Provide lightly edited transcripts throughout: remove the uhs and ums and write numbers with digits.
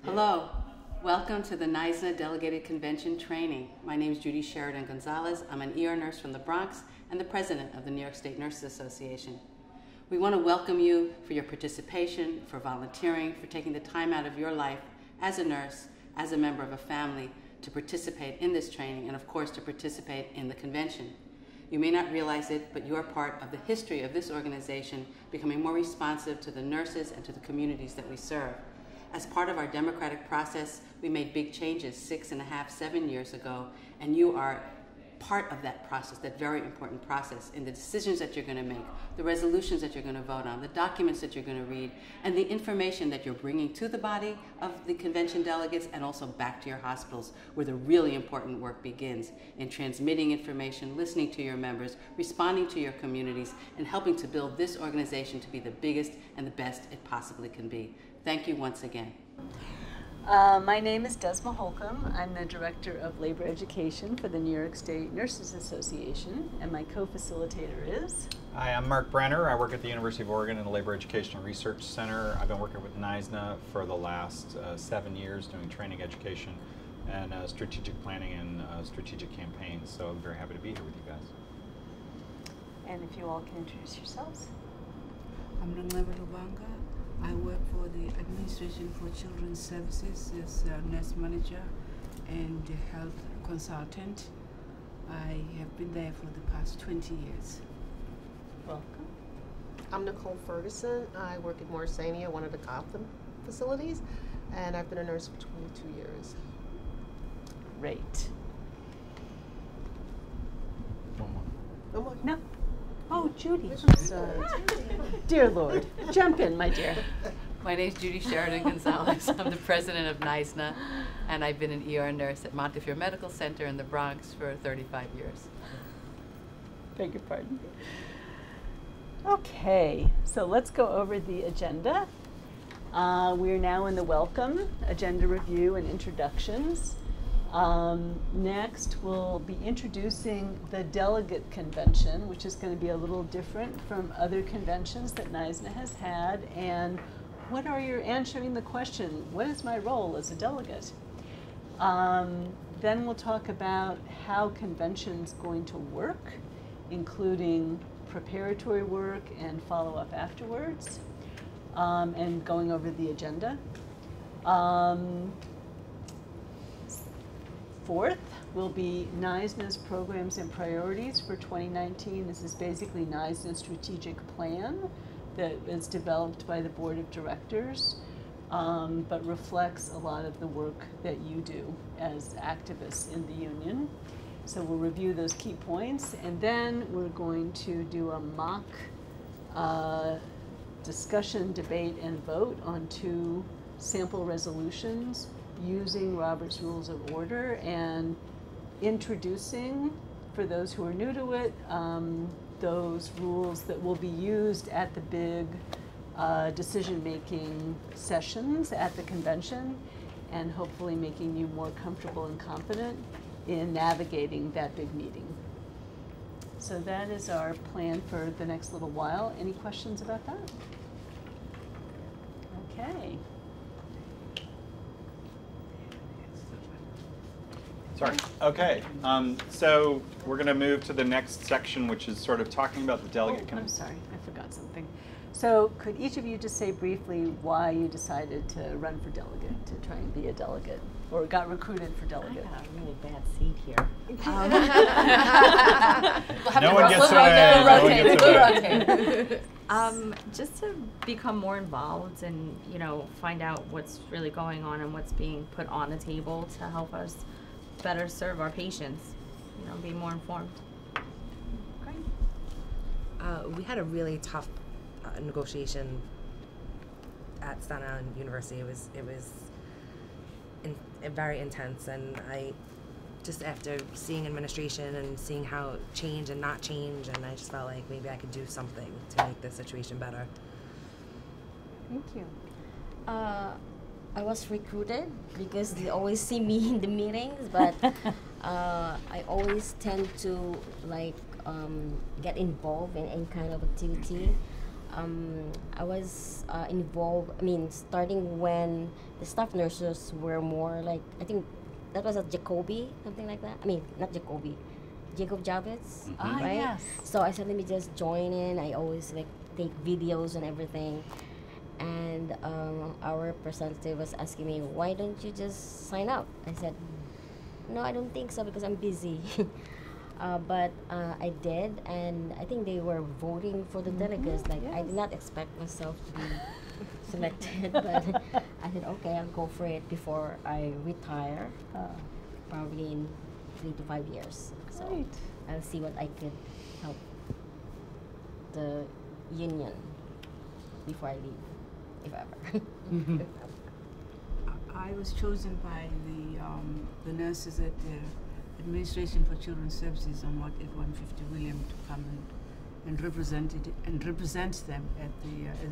Hello, welcome to the NISNA Delegated Convention Training. My name is Judy Sheridan Gonzalez. I'm an ER nurse from the Bronx and the president of the New York State Nurses Association. We want to welcome you for your participation, for volunteering, for taking the time out of your life as a nurse, as a member of a family, to participate in this training and of course to participate in the convention. You may not realize it, but you are part of the history of this organization becoming more responsive to the nurses and to the communities that we serve. As part of our democratic process, we made big changes 6.5, 7 years ago, and you are part of that process, that very important process, in the decisions that you're going to make, the resolutions that you're going to vote on, the documents that you're going to read, and the information that you're bringing to the body of the convention delegates and also back to your hospitals, where the really important work begins in transmitting information, listening to your members, responding to your communities, and helping to build this organization to be the biggest and the best it possibly can be. Thank you once again. My name is Desma Holcomb. I'm the Director of Labor Education for the New York State Nurses Association, and my co-facilitator is? Hi, I'm Mark Brenner. I work at the University of Oregon in the Labor Education and Research Center. I've been working with NISNA for the last 7 years doing training education and strategic planning and strategic campaigns, so I'm very happy to be here with you guys. And if you all can introduce yourselves. I'm Ranglewa Lubanga. I work for the Administration for Children's Services as a nurse manager and a health consultant. I have been there for the past 20 years. Welcome. I'm Nicole Ferguson. I work at Morrisania, one of the Gotham facilities, and I've been a nurse for 22 years. Great. One more. No more? No. Oh, Judy. Dear Lord, jump in, my dear. My name is Judy Sheridan Gonzalez. I'm the president of NISNA, and I've been an ER nurse at Montefiore Medical Center in the Bronx for 35 years. Beg your pardon. Okay, so let's go over the agenda. We are now in the welcome, agenda review, and introductions. Next, we'll be introducing the delegate convention, which is going to be a little different from other conventions that NISNA has had. And what are your answering the question, what is my role as a delegate? Then we'll talk about how convention's going to work, including preparatory work and follow-up afterwards, and going over the agenda. Fourth will be NISNA's programs and priorities for 2019. This is basically NISNA's strategic plan that is developed by the board of directors, but reflects a lot of the work that you do as activists in the union. So we'll review those key points, and then we're going to do a mock discussion, debate, and vote on 2 sample resolutions using Robert's Rules of Order and introducing, for those who are new to it, those rules that will be used at the big decision-making sessions at the convention, and hopefully making you more comfortable and confident in navigating that big meeting. So that is our plan for the next little while. Any questions about that? Okay. Sorry. Okay. So we're going to move to the next section, which is sort of talking about the delegate. I'm sorry, I forgot something. So could each of you just say briefly why you decided to run for delegate, to try and be a delegate, or got recruited for delegate? I got a really bad seat here. No one gets away. We'll rotate. Just to become more involved and, you know, find out what's really going on and what's being put on the table to help us better serve our patients, you know, be more informed. We had a really tough negotiation at Staten Island University. It was very intense, and I just, after seeing administration and seeing how change and not change, and I just felt like maybe I could do something to make the situation better. Thank you. I was recruited because they always see me in the meetings, but I always tend to like get involved in any kind of activity. I was involved. I mean, starting when the staff nurses were more like, I think that was at Jacoby, something like that. I mean, not Jacoby, Jacob Javits, right? Yes. So I said, let me just join in. I always like take videos and everything. And our representative was asking me, why don't you just sign up? I said, no, I don't think so because I'm busy. But I did, and I think they were voting for the delegates. Like, I did not expect myself to be selected, but I said, okay, I'll go for it before I retire, probably in 3 to 5 years. So Great. I'll see what I could help the union before I leave, if ever. I was chosen by the nurses at the Administration for Children's Services on at 150 William to come and represent them at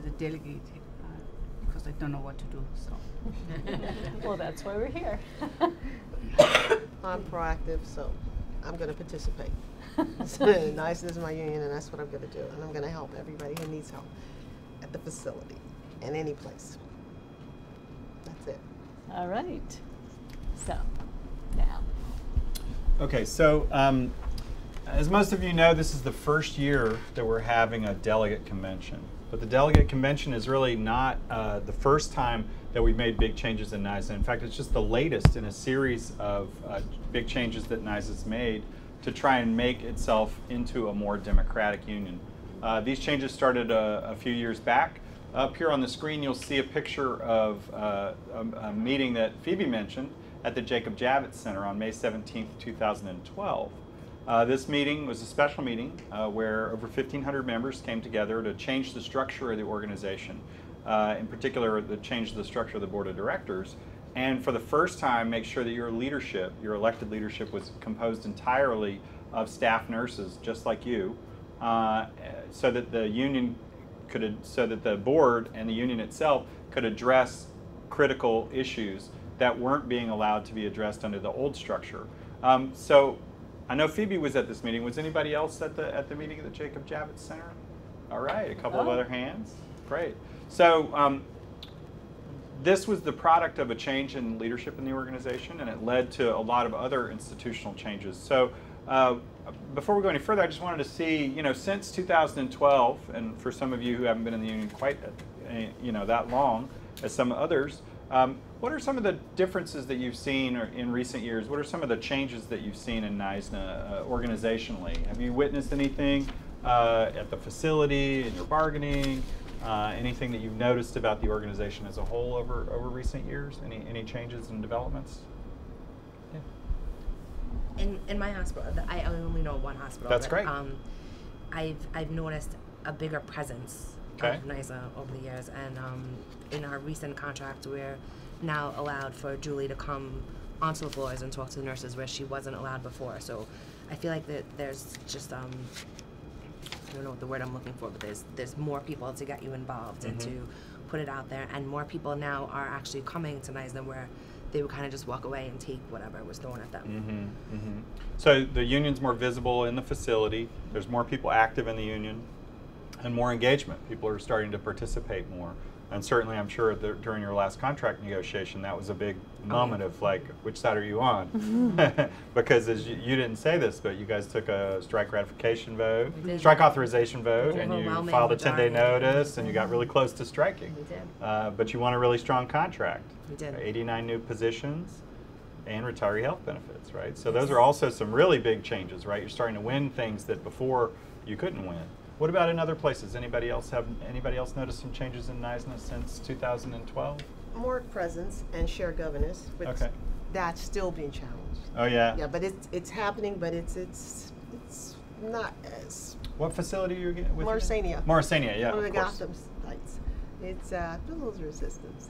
the delegate because I don't know what to do. So. Well, that's why we're here. I'm proactive, so I'm going to participate. NICE is my union, and that's what I'm going to do. And I'm going to help everybody who needs help at the facility, in any place. That's it. All right. So, now. Okay, so as most of you know, this is the first year that we're having a delegate convention. But the delegate convention is really not the first time that we've made big changes in NISA. In fact, it's just the latest in a series of big changes that NISA has made to try and make itself into a more democratic union. These changes started a few years back. Up here on the screen, you'll see a picture of a meeting that Phoebe mentioned at the Jacob Javits Center on May 17th, 2012. This meeting was a special meeting where over 1,500 members came together to change the structure of the organization. In particular, to change the structure of the board of directors, and for the first time make sure that your leadership, your elected leadership, was composed entirely of staff nurses just like you, so that the union so that the board and the union itself could address critical issues that weren't being allowed to be addressed under the old structure. So I know Phoebe was at this meeting. Was anybody else at the meeting at the Jacob Javits Center? All right, a couple of other hands. Great. So this was the product of a change in leadership in the organization, and it led to a lot of other institutional changes. So before we go any further, I just wanted to see, since 2012, and for some of you who haven't been in the union quite, that long as some others, what are some of the differences that you've seen in recent years? What are some of the changes that you've seen in NISNA organizationally? Have you witnessed anything at the facility, in your bargaining, anything that you've noticed about the organization as a whole over recent years? Any changes and developments? Yeah. In my hospital, I only know one hospital. That's great. I've noticed a bigger presence of NISA over the years, and in our recent contract, we're now allowed for Julie to come onto the floors and talk to the nurses where she wasn't allowed before. So I feel like that there's just I don't know what the word I'm looking for, but there's more people to get you involved and to put it out there, and more people now are actually coming to NISA where they would kind of just walk away and take whatever was thrown at them. So the union's more visible in the facility. There's more people active in the union, and more engagement. People are starting to participate more. And certainly, I'm sure during your last contract negotiation, that was a big moment of like, which side are you on? Because as you didn't say this, but you guys took a strike ratification vote, strike authorization vote, and you filed a 10-day notice, and you got really close to striking. We did. But you won a really strong contract. We did. 89 new positions and retiree health benefits, right? So those are also some really big changes, right? You're starting to win things that before you couldn't win. What about in other places? Anybody else noticed some changes in NISNA since 2012? More presence and shared governance, but that's still being challenged. Oh yeah. Yeah, but it's happening, but it's not as. What facility are you with? Morrisania. Morrisania, yeah. One of the course. Gotham sites. It's those resistance.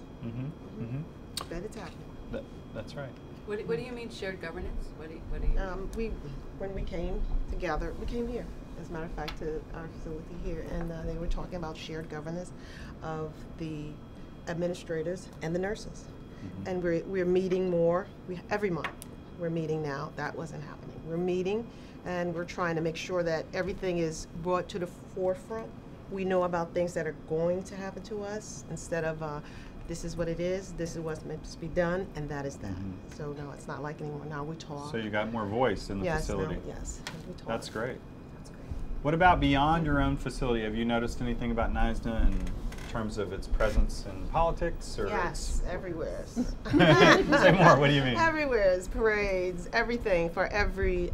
But it's happening. That's right. What do you mean shared governance? What do you when we came together, we came here. As a matter of fact, to our facility here, and they were talking about shared governance of the administrators and the nurses. And we're meeting more. Every month we're meeting now. That wasn't happening. We're meeting, and we're trying to make sure that everything is brought to the forefront we know about things that are going to happen to us instead of this is what it is, this is what's meant to be done, and that is that. Mm-hmm. So no, it's not like anymore. Now we talk. So you got more voice in the yes, facility. now, yes, we talk. That's great. That's great. What about beyond your own facility? Have you noticed anything about NYSNA in terms of its presence in politics? Or Yes, everywhere. Say more, what do you mean? Everywhere, parades, everything for every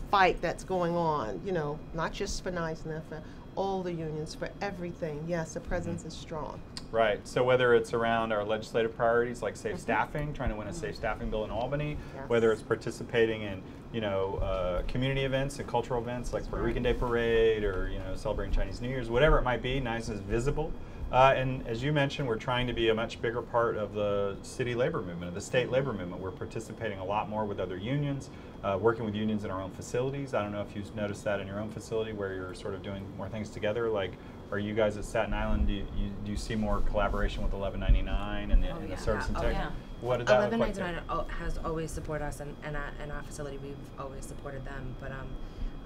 fight that's going on, you know, not just for NYSNA, for all the unions, for everything. Yes, the presence is strong. Right, so whether it's around our legislative priorities like safe staffing, trying to win a safe staffing bill in Albany, Yes. whether it's participating in, you know, community events and cultural events like Puerto Rican Day Parade or, you know, celebrating Chinese New Year's, whatever it might be, NYSNA is visible. And as you mentioned, we're trying to be a much bigger part of the city labor movement, of the state labor movement. We're participating a lot more with other unions, working with unions in our own facilities. I don't know if you've noticed that in your own facility where you're sort of doing more things together. Like, are you guys at Staten Island, do you see more collaboration with 1199 and the service and tech? yeah. What did that look like? 1199 has always supported us, and in our facility we've always supported them. But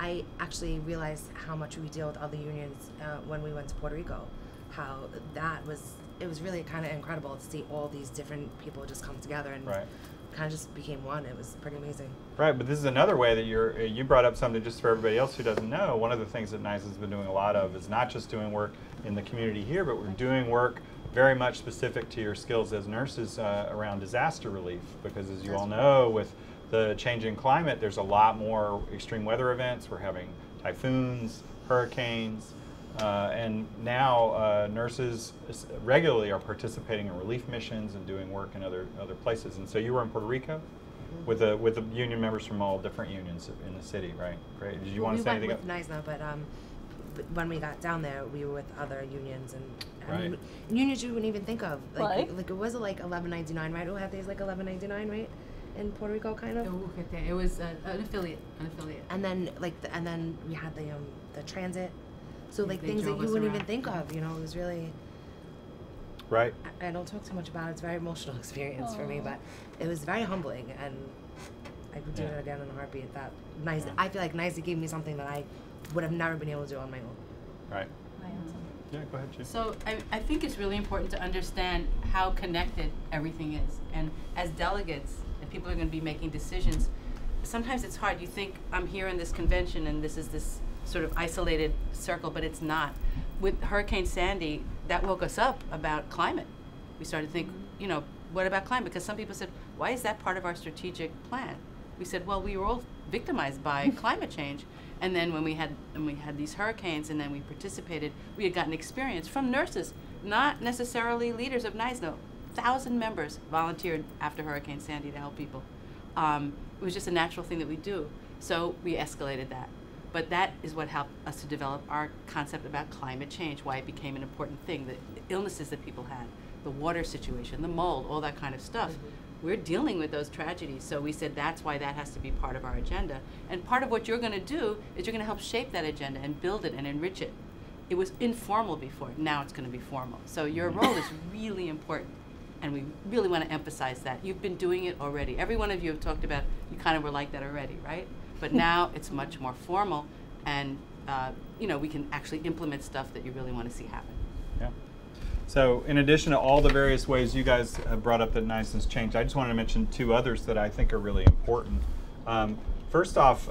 I actually realized how much we deal with other unions when we went to Puerto Rico. How it was really kind of incredible to see all these different people just come together and Right. kind of just became one. It was pretty amazing. Right, but this is another way that you brought up something just for everybody else who doesn't know. One of the things that NYSNA's been doing a lot of is not just doing work in the community here, but we're doing work very much specific to your skills as nurses around disaster relief. Because as you all know, with the changing climate, there's a lot more extreme weather events. We're having typhoons, hurricanes, and now nurses regularly are participating in relief missions and doing work in other places. And so you were in Puerto Rico with the union members from all different unions in the city, right? Great. Did you want to say anything? We went with NYSNA, but when we got down there, we were with other unions and Right. unions you wouldn't even think of. Like? Like it was like 1199, right? Who had days like 1199, right? In Puerto Rico, kind of. It was an affiliate. And then and then we had the transit. So like They things that drove you us wouldn't around. even think of, you know, it was really. Right. I don't talk too much about it. It's a very emotional experience for me, but it was very humbling, and I would do Yeah. it again in a heartbeat. That nice. I feel like NYSNA gave me something that I would have never been able to do on my own. Right. Yeah, go ahead, Chief. So I think it's really important to understand how connected everything is. And as delegates, and people are going to be making decisions, sometimes it's hard. You think, I'm here in this convention and this is this sort of isolated circle, but it's not. With Hurricane Sandy, that woke us up about climate. We started to think, you know, what about climate? Because some people said, why is that part of our strategic plan? We said, well, we were all victimized by climate change. And then when we had these hurricanes and then we participated, we had gotten experience from nurses, not necessarily leaders of NYSNA. 1,000 members volunteered after Hurricane Sandy to help people. It was just a natural thing that we do. So we escalated that. But that is what helped us to develop our concept about climate change, why it became an important thing, the illnesses that people had, the water situation, the mold, all that kind of stuff. We're dealing with those tragedies, so we said that's why that has to be part of our agenda. And part of what you're going to do is you're going to help shape that agenda and build it and enrich it. It was informal before, now it's going to be formal. So your role is really important, and we really want to emphasize that. You've been doing it already. Every one of you have talked about, you kind of were like that already, right? But now it's much more formal, and you know, we can actually implement stuff that you really want to see happen. Yeah. So in addition to all the various ways you guys have brought up that NYSNA's changed, I just wanted to mention two others that I think are really important. First off,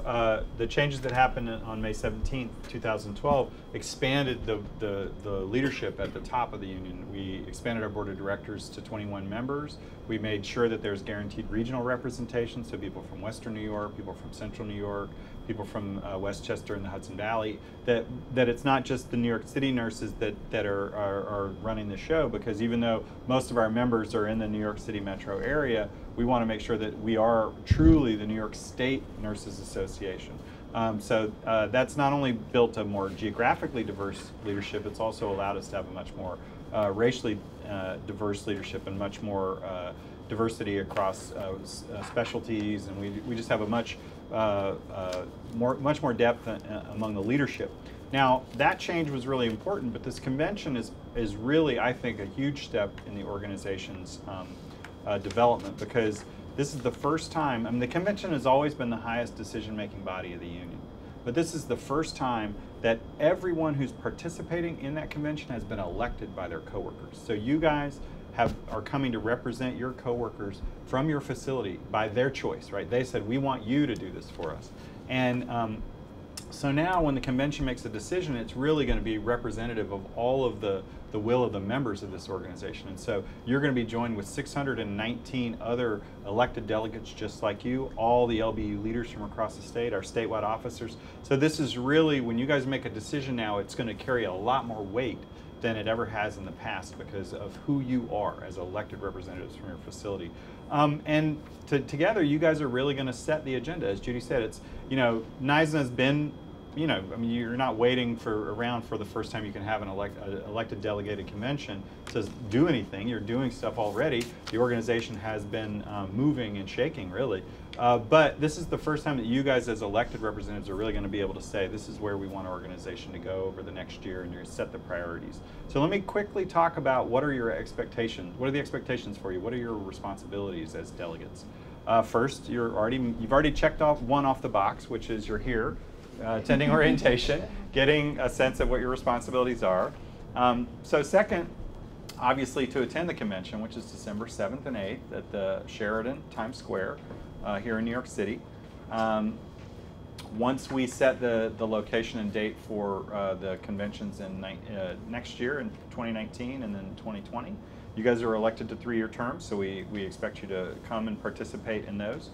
the changes that happened on May 17th, 2012 expanded the leadership at the top of the union. We expanded our board of directors to 21 members. We made sure that there's guaranteed regional representation, so people from Western New York, people from Central New York, people from Westchester and the Hudson Valley, that it's not just the New York City nurses that are running the show, because even though most of our members are in the New York City metro area, we want to make sure that we are truly the New York State Nurses Association. So that's not only built a more geographically diverse leadership, it's also allowed us to have a much more racially diverse leadership and much more diversity across specialties, and we just have a much more depth among the leadership. Now, that change was really important, but this convention is really, I think, a huge step in the organization's development, because this is the first time. I mean, the convention has always been the highest decision-making body of the union, but this is the first time that everyone who's participating in that convention has been elected by their coworkers. So you guys are coming to represent your coworkers from your facility by their choice, right? They said, we want you to do this for us. And so now when the convention makes a decision, it's really going to be representative of all of the will of the members of this organization. And so you're going to be joined with 619 other elected delegates just like you, all the LBU leaders from across the state, our statewide officers. So this is really, when you guys make a decision now, it's going to carry a lot more weight than it ever has in the past because of who you are as elected representatives from your facility. And together, you guys are really going to set the agenda. As Judy said, it's, NYSNA has been, I mean, you're not waiting around for the first time you can have an elected delegated convention to do anything. You're doing stuff already. The organization has been moving and shaking, really. But this is the first time that you guys as elected representatives are really going to be able to say, this is where we want our organization to go over the next year, and you're set the priorities. So let me quickly talk about what are your expectations. What are the expectations for you? What are your responsibilities as delegates? First, you've already checked off one off the box, which is you're here. Attending orientation, getting a sense of what your responsibilities are. So second, obviously to attend the convention, which is December 7th and 8th at the Sheraton Times Square here in New York City. Once we set the location and date for the conventions in next year in 2019 and then 2020, you guys are elected to 3-year terms, so we expect you to come and participate in those.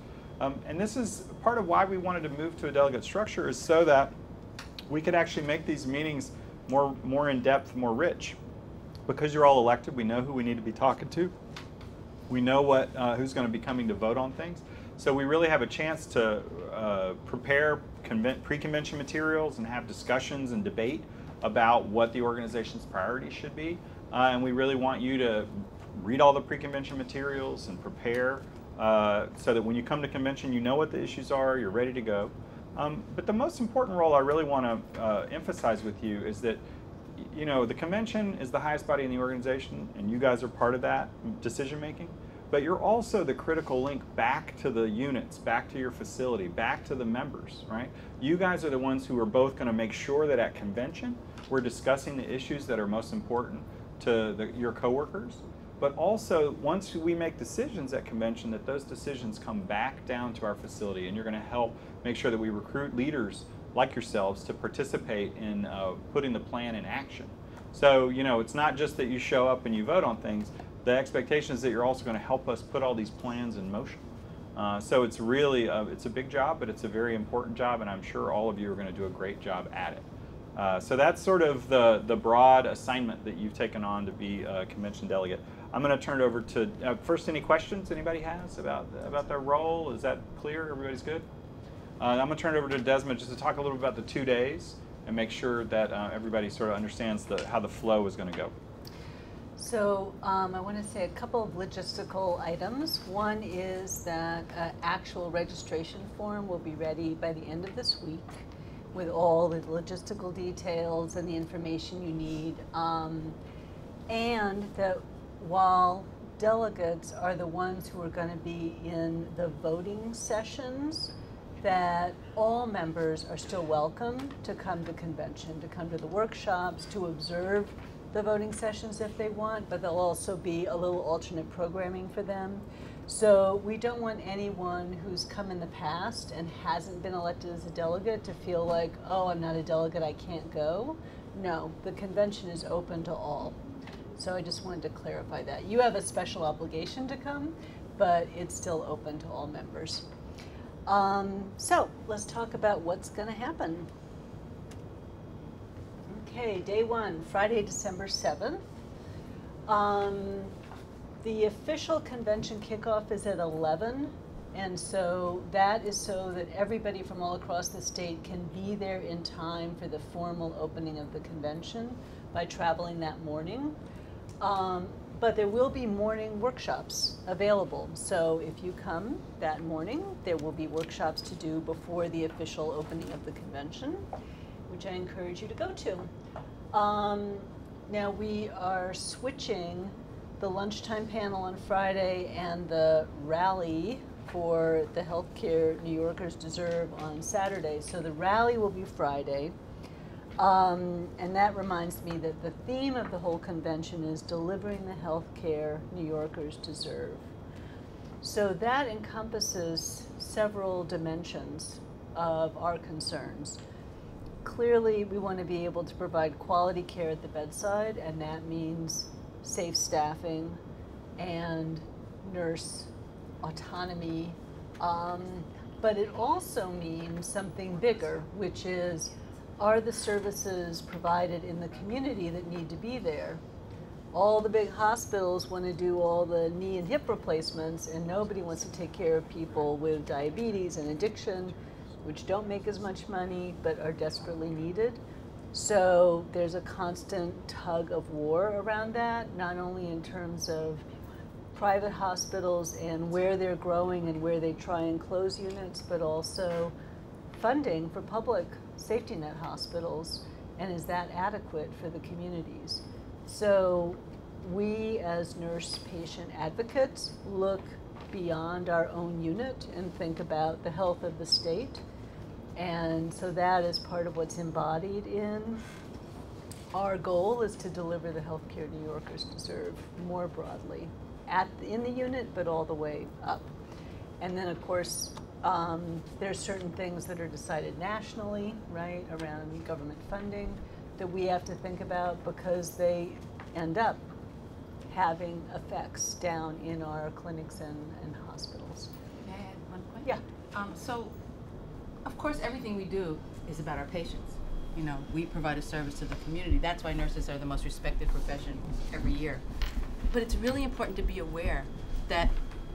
And this is part of why we wanted to move to a delegate structure, is so that we could actually make these meetings more in-depth, more rich. Because you're all elected, we know who we need to be talking to. We know who's going to be coming to vote on things. So we really have a chance to prepare pre-convention materials and have discussions and debate about what the organization's priorities should be. And we really want you to read all the pre-convention materials and prepare so that when you come to convention, you know what the issues are, you're ready to go. But the most important role I really want to emphasize with you is that, the convention is the highest body in the organization, and you guys are part of that decision making. But you're also the critical link back to the units, back to your facility, back to the members, right? You guys are the ones who are both going to make sure that at convention we're discussing the issues that are most important to your coworkers. But also, once we make decisions at convention, that those decisions come back down to our facility, and you're going to help make sure that we recruit leaders like yourselves to participate in putting the plan in action. So, it's not just that you show up and you vote on things. The expectation is that you're also going to help us put all these plans in motion. So it's really, it's a big job, but it's a very important job, and I'm sure all of you are going to do a great job at it. So that's sort of the broad assignment that you've taken on to be a convention delegate. I'm going to turn it over to, first, any questions anybody has about their role? Is that clear? Everybody's good? I'm going to turn it over to Desmond just to talk a little bit about the 2 days and make sure that everybody sort of understands how the flow is going to go. So I want to say a couple of logistical items. One is that actual registration form will be ready by the end of this week with all the logistical details and the information you need. And that while delegates are the ones who are going to be in the voting sessions, that all members are still welcome to come to convention, to come to the workshops, to observe the voting sessions if they want, but there'll also be a little alternate programming for them. So we don't want anyone who's come in the past and hasn't been elected as a delegate to feel like, oh, I'm not a delegate, I can't go. No, the convention is open to all. So I just wanted to clarify that. You have a special obligation to come, but it's still open to all members. So let's talk about what's going to happen. Okay, day one, Friday, December 7th. The official convention kickoff is at 11, and so that is so that everybody from all across the state can be there in time for the formal opening of the convention by traveling that morning. But there will be morning workshops available. So if you come that morning, there will be workshops to do before the official opening of the convention, which I encourage you to go to. Now we are switching the lunchtime panel on Friday and the rally for the Healthcare New Yorkers Deserve on Saturday. So the rally will be Friday. And that reminds me that the theme of the whole convention is delivering the healthcare New Yorkers deserve. So that encompasses several dimensions of our concerns. Clearly, we want to be able to provide quality care at the bedside, and that means safe staffing and nurse autonomy. But it also means something bigger, which is, are the services provided in the community that need to be there? All the big hospitals want to do all the knee and hip replacements, and nobody wants to take care of people with diabetes and addiction, which don't make as much money but are desperately needed. So there's a constant tug of war around that, not only in terms of private hospitals and where they're growing and where they try and close units, but also funding for public safety net hospitals, and is that adequate for the communities? So we as nurse patient advocates look beyond our own unit and think about the health of the state. And so that is part of what's embodied in our goal, is to deliver the healthcare New Yorkers deserve more broadly in the unit, but all the way up. And then of course, there's certain things that are decided nationally, right, around government funding that we have to think about, because they end up having effects down in our clinics and hospitals. May I add one point? Yeah. So, of course, everything we do is about our patients. You know, we provide a service to the community. That's why nurses are the most respected profession every year. But it's really important to be aware that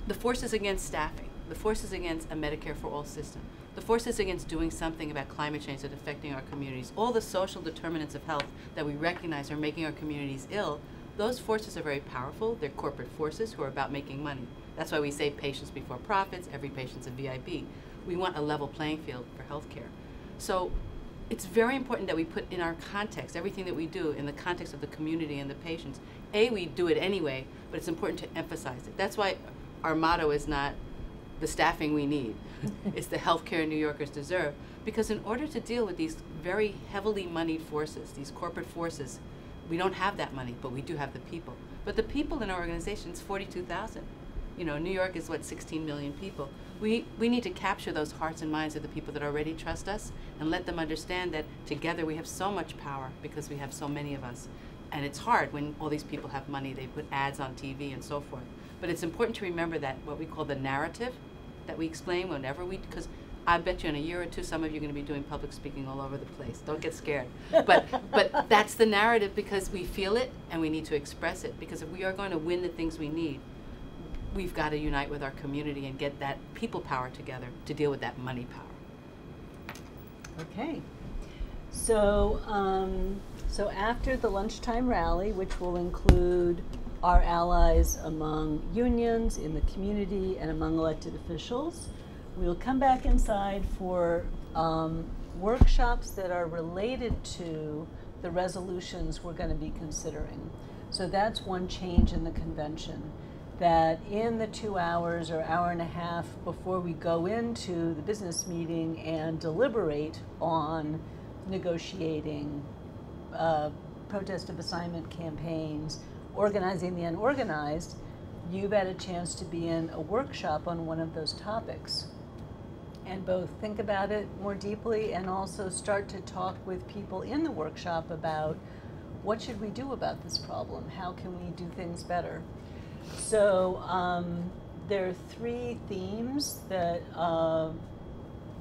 the forces against staffing, the forces against a Medicare for all system, the forces against doing something about climate change that's affecting our communities, all the social determinants of health that we recognize are making our communities ill, those forces are very powerful. They're corporate forces who are about making money. That's why we say patients before profits, every patient's a VIP. We want a level playing field for healthcare. So it's very important that we put in our context, everything that we do in the context of the community and the patients. We do it anyway, but it's important to emphasize it. That's why our motto is not the staffing we need. It's the healthcare New Yorkers deserve. Because in order to deal with these very heavily moneyed forces, these corporate forces, we don't have that money, but we do have the people. But the people in our organization is 42,000. You know, New York is, what, 16 million people. We need to capture those hearts and minds of the people that already trust us and let them understand that together we have so much power because we have so many of us. And it's hard when all these people have money, they put ads on TV and so forth. But it's important to remember that what we call the narrative that we explain whenever because I bet you in a year or two, some of you are going to be doing public speaking all over the place. Don't get scared. But that's the narrative, because we feel it and we need to express it. Because if we are going to win the things we need, we've got to unite with our community and get that people power together to deal with that money power. Okay. So, so after the lunchtime rally, which will include our allies among unions, in the community, and among elected officials, we will come back inside for workshops that are related to the resolutions we're going to be considering. So that's one change in the convention, that in the 2 hours or hour and a half before we go into the business meeting and deliberate on negotiating protest of assignment campaigns, organizing the unorganized, you've had a chance to be in a workshop on one of those topics and both think about it more deeply and also start to talk with people in the workshop about what should we do about this problem? How can we do things better? So there are 3 themes that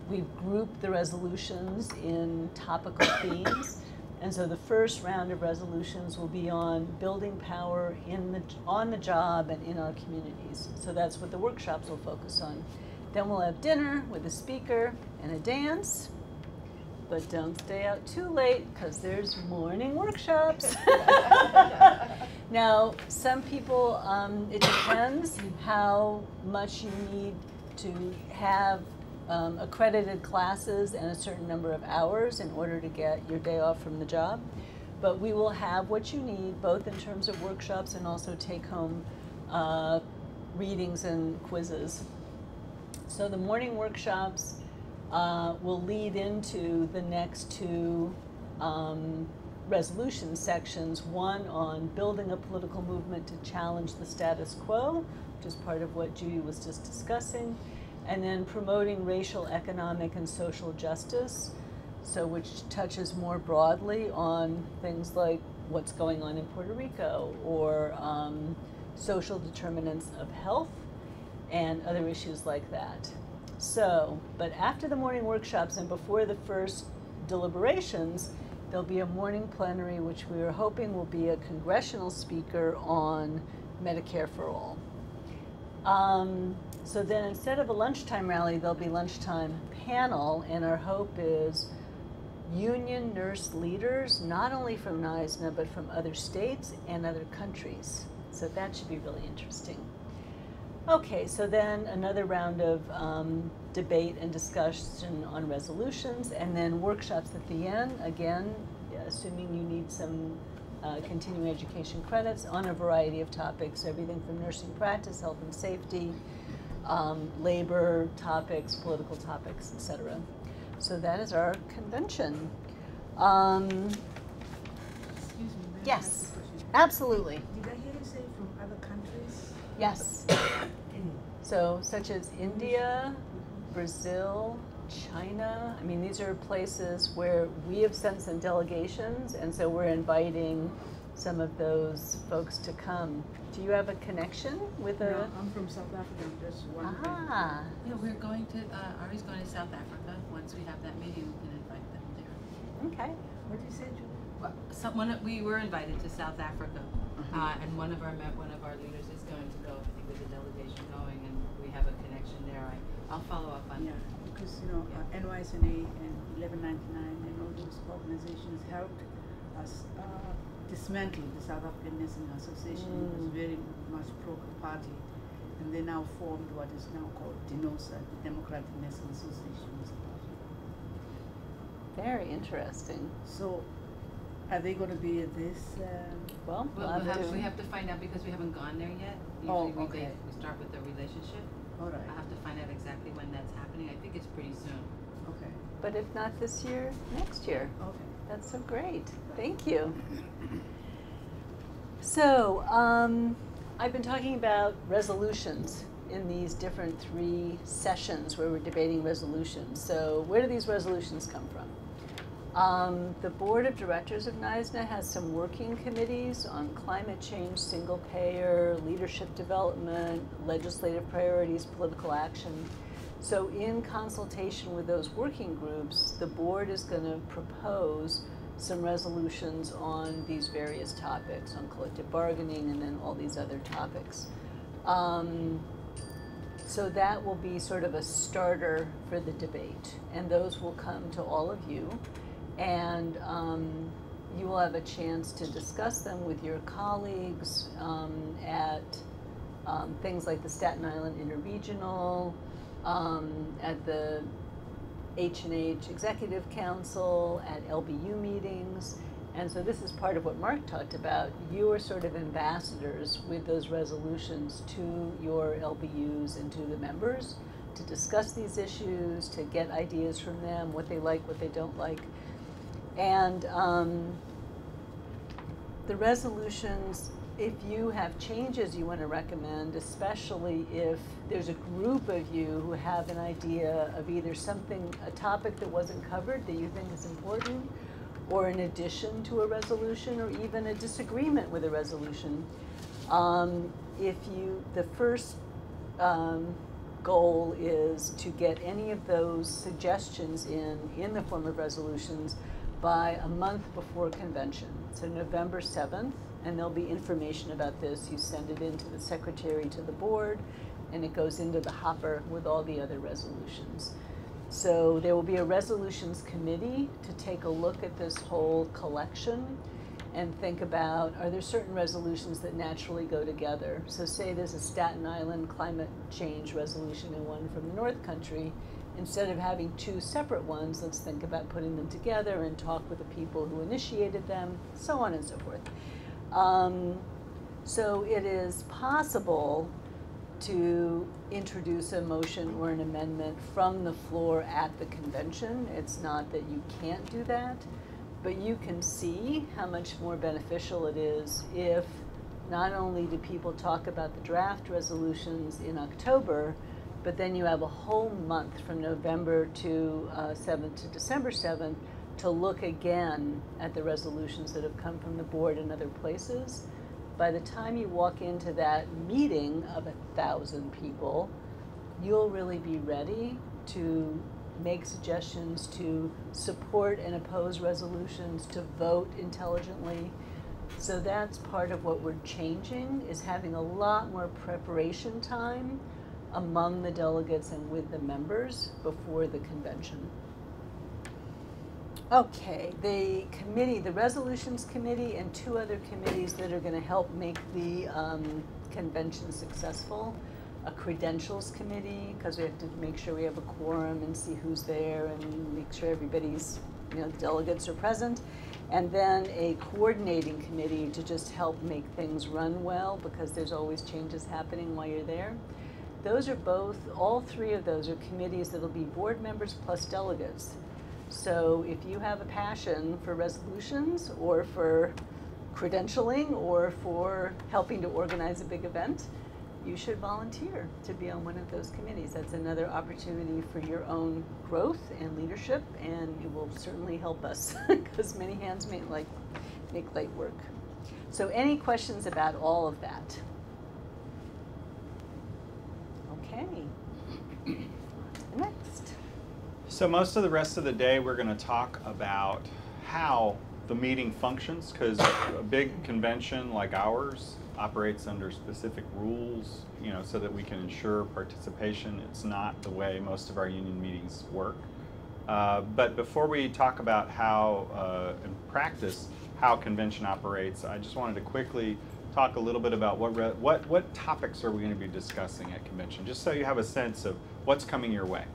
we've grouped the resolutions in topical themes. And so the first round of resolutions will be on building power on the job and in our communities. So that's what the workshops will focus on. Then we'll have dinner with a speaker and a dance. But don't stay out too late, because there's morning workshops. Now, some people, it depends how much you need to have accredited classes and a certain number of hours in order to get your day off from the job. But we will have what you need, both in terms of workshops and also take-home readings and quizzes. So the morning workshops will lead into the next two resolution sections, one on building a political movement to challenge the status quo, which is part of what Judy was just discussing, and then promoting racial, economic, and social justice, so which touches more broadly on things like what's going on in Puerto Rico, or social determinants of health, and other issues like that. So, but after the morning workshops and before the first deliberations, there'll be a morning plenary, which we are hoping will be a congressional speaker on Medicare for all. So then instead of a lunchtime rally, there'll be lunchtime panel, and our hope is union nurse leaders, not only from NISNA, but from other states and other countries. So that should be really interesting. Okay, so then another round of debate and discussion on resolutions, and then workshops at the end, again, assuming you need some continuing education credits on a variety of topics, everything from nursing practice, health and safety, labor topics, political topics, etc. So that is our convention. Excuse me, may I Yes, ask a question? absolutely. Did I hear you say from other countries? Yes. So, such as India, Brazil, China. I mean, these are places where we have sent some delegations, and so we're inviting some of those folks to come. Do you have a connection with a? No, I'm from South Africa. I'm just wondering. Ah, Yeah, we're going to, Ari's going to South Africa. Once we have that meeting, we can invite them there. okay. What did you say, Julie? Well, we were invited to South Africa, and one of our leaders is going to go, I think, with the delegation going, and we have a connection there. I'll follow up on Yeah, that. because NYSNA and 1199 and all those organizations helped us dismantle the South African Nursing Association. It was very much pro-party, and they now formed what is now called DENOSA, the Democratic Nursing Association of South Africa. Very interesting. So, are they going to be at this? Well, We have to find out because we haven't gone there yet. Oh, Usually okay. we start with the relationship. All right. I have to find out exactly when that's happening. I think it's pretty soon. Okay. but if not this year, next year. Okay. That's so great. Thank you. So, I've been talking about resolutions in these different 3 sessions where we're debating resolutions. So, where do these resolutions come from? The board of directors of NISNA has some working committees on climate change, single payer, leadership development, legislative priorities, political action. So in consultation with those working groups, the board is going to propose some resolutions on these various topics, on collective bargaining and then all these other topics. So that will be sort of a starter for the debate, and those will come to all of you. And you will have a chance to discuss them with your colleagues at things like the Staten Island Interregional, at the H&H Executive Council, at LBU meetings. And so this is part of what Mark talked about. You are sort of ambassadors with those resolutions to your LBUs and to the members to discuss these issues, to get ideas from them, what they like, what they don't like. And the resolutions, if you have changes you want to recommend, especially if there's a group of you who have an idea of either something, a topic that wasn't covered that you think is important, or an addition to a resolution, or even a disagreement with a resolution, the first goal is to get any of those suggestions in the form of resolutions by a month before convention, so November 7th, and there'll be information about this. You send it into the secretary to the board, and it goes into the hopper with all the other resolutions. So there will be a resolutions committee to take a look at this whole collection and think about, are there certain resolutions that naturally go together? So say there's a Staten Island climate change resolution and one from the North Country. Instead of having 2 separate ones, let's think about putting them together and talk with the people who initiated them, so on and so forth. So it is possible to introduce a motion or an amendment from the floor at the convention. It's not that you can't do that, but you can see how much more beneficial it is if not only do people talk about the draft resolutions in October, but then you have a whole month from November 7th to December 7th to look again at the resolutions that have come from the board and other places. By the time you walk into that meeting of 1,000 people, you'll really be ready to make suggestions, to support and oppose resolutions, to vote intelligently. So that's part of what we're changing, is having a lot more preparation time among the delegates and with the members before the convention. Okay, the committee, the resolutions committee and 2 other committees that are going to help make the convention successful. A credentials committee, because we have to make sure we have a quorum and see who's there and make sure everybody's, delegates are present. And then a coordinating committee to just help make things run well, because there's always changes happening while you're there. Those are all 3 of those are committees that'll be board members plus delegates. So if you have a passion for resolutions or for credentialing or for helping to organize a big event, you should volunteer to be on one of those committees. That's another opportunity for your own growth and leadership, and it will certainly help us because many hands make light work. So any questions about all of that? Okay. Next. So most of the rest of the day we're going to talk about how the meeting functions, because a big convention like ours operates under specific rules, so that we can ensure participation. It's not the way most of our union meetings work. But before we talk about how, in practice, how convention operates, I just wanted to quickly talk a little bit about what topics are we going to be discussing at convention, just so you have a sense of what's coming your way.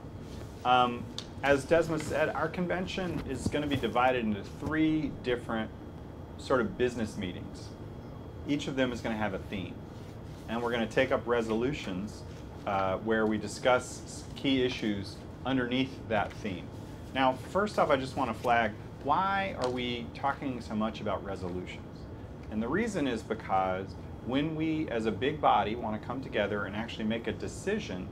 As Desma said, our convention is going to be divided into 3 different sort of business meetings. Each of them is going to have a theme. And we're going to take up resolutions where we discuss key issues underneath that theme. Now, first off, I just want to flag, why are we talking so much about resolutions? And the reason is because when we, as a big body, want to come together and actually make a decision,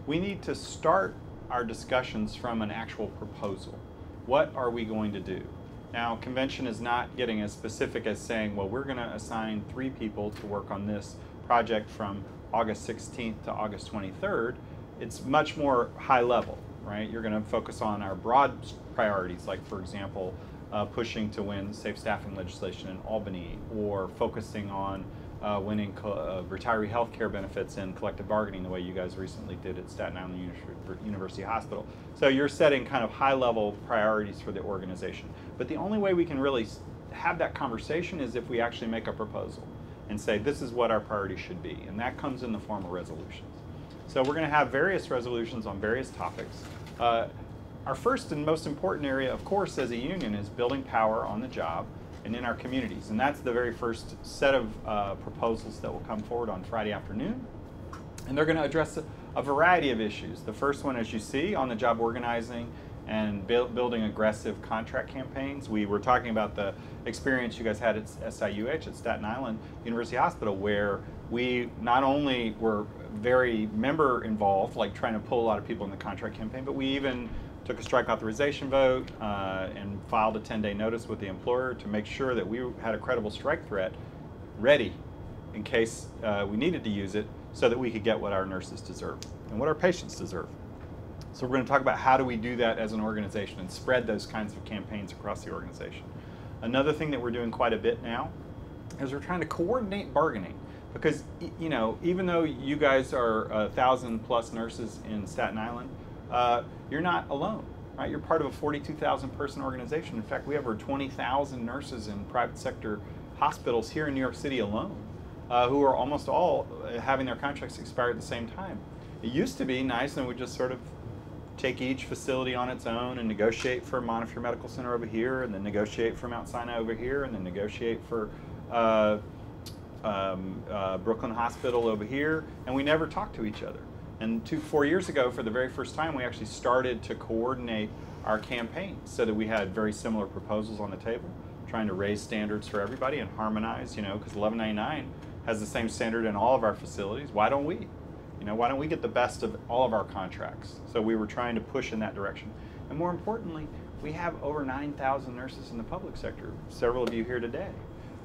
we need to start our discussions from an actual proposal. What are we going to do? Now, convention is not getting as specific as saying, well, we're going to assign 3 people to work on this project from August 16th to August 23rd. It's much more high level, right? You're going to focus on our broad priorities, like, for example, pushing to win safe staffing legislation in Albany, or focusing on winning retiree health care benefits and collective bargaining the way you guys recently did at Staten Island University Hospital. So you're setting kind of high-level priorities for the organization. But the only way we can really have that conversation is if we actually make a proposal and say this is what our priorities should be, and that comes in the form of resolutions. So we're going to have various resolutions on various topics. Our first and most important area, of course, as a union, is building power on the job and in our communities. And that's the very first set of proposals that will come forward on Friday afternoon. And they're going to address a variety of issues. The first one, as you see, on the job organizing and building aggressive contract campaigns. We were talking about the experience you guys had at SIUH, at Staten Island University Hospital, where we not only were very member involved, like trying to pull a lot of people in the contract campaign, but we even took a strike authorization vote and filed a 10-day notice with the employer to make sure that we had a credible strike threat ready in case we needed to use it, so that we could get what our nurses deserve and what our patients deserve. So we're going to talk about how do we do that as an organization and spread those kinds of campaigns across the organization. Another thing that we're doing quite a bit now is we're trying to coordinate bargaining, because even though you guys are 1,000+ nurses in Staten Island, you're not alone, right? You're part of a 42,000 person organization. In fact, we have over 20,000 nurses in private sector hospitals here in New York City alone, who are almost all having their contracts expire at the same time. It used to be nice, and we just sort of take each facility on its own and negotiate for Montefiore Medical Center over here, and then negotiate for Mount Sinai over here, and then negotiate for Brooklyn Hospital over here, and we never talked to each other. And 4 years ago, for the very first time, we actually started to coordinate our campaigns so that we had very similar proposals on the table, trying to raise standards for everybody and harmonize, because 1199 has the same standard in all of our facilities. Why don't we? Why don't we get the best of all of our contracts? So we were trying to push in that direction. And more importantly, we have over 9,000 nurses in the public sector, several of you here today.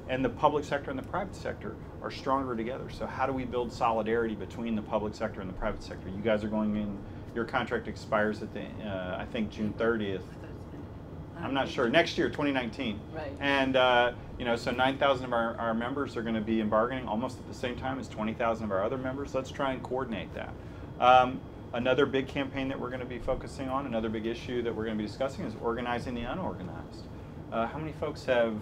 And the public sector and the private sector are stronger together. So how do we build solidarity between the public sector and the private sector? You guys are going in, your contract expires at the, I think June 30th. I'm not sure, next year, 2019. Right. And so 9,000 of our members are going to be in bargaining almost at the same time as 20,000 of our other members. Let's try and coordinate that. Another big campaign that we're going to be focusing on, another big issue that we're going to be discussing is organizing the unorganized. How many folks have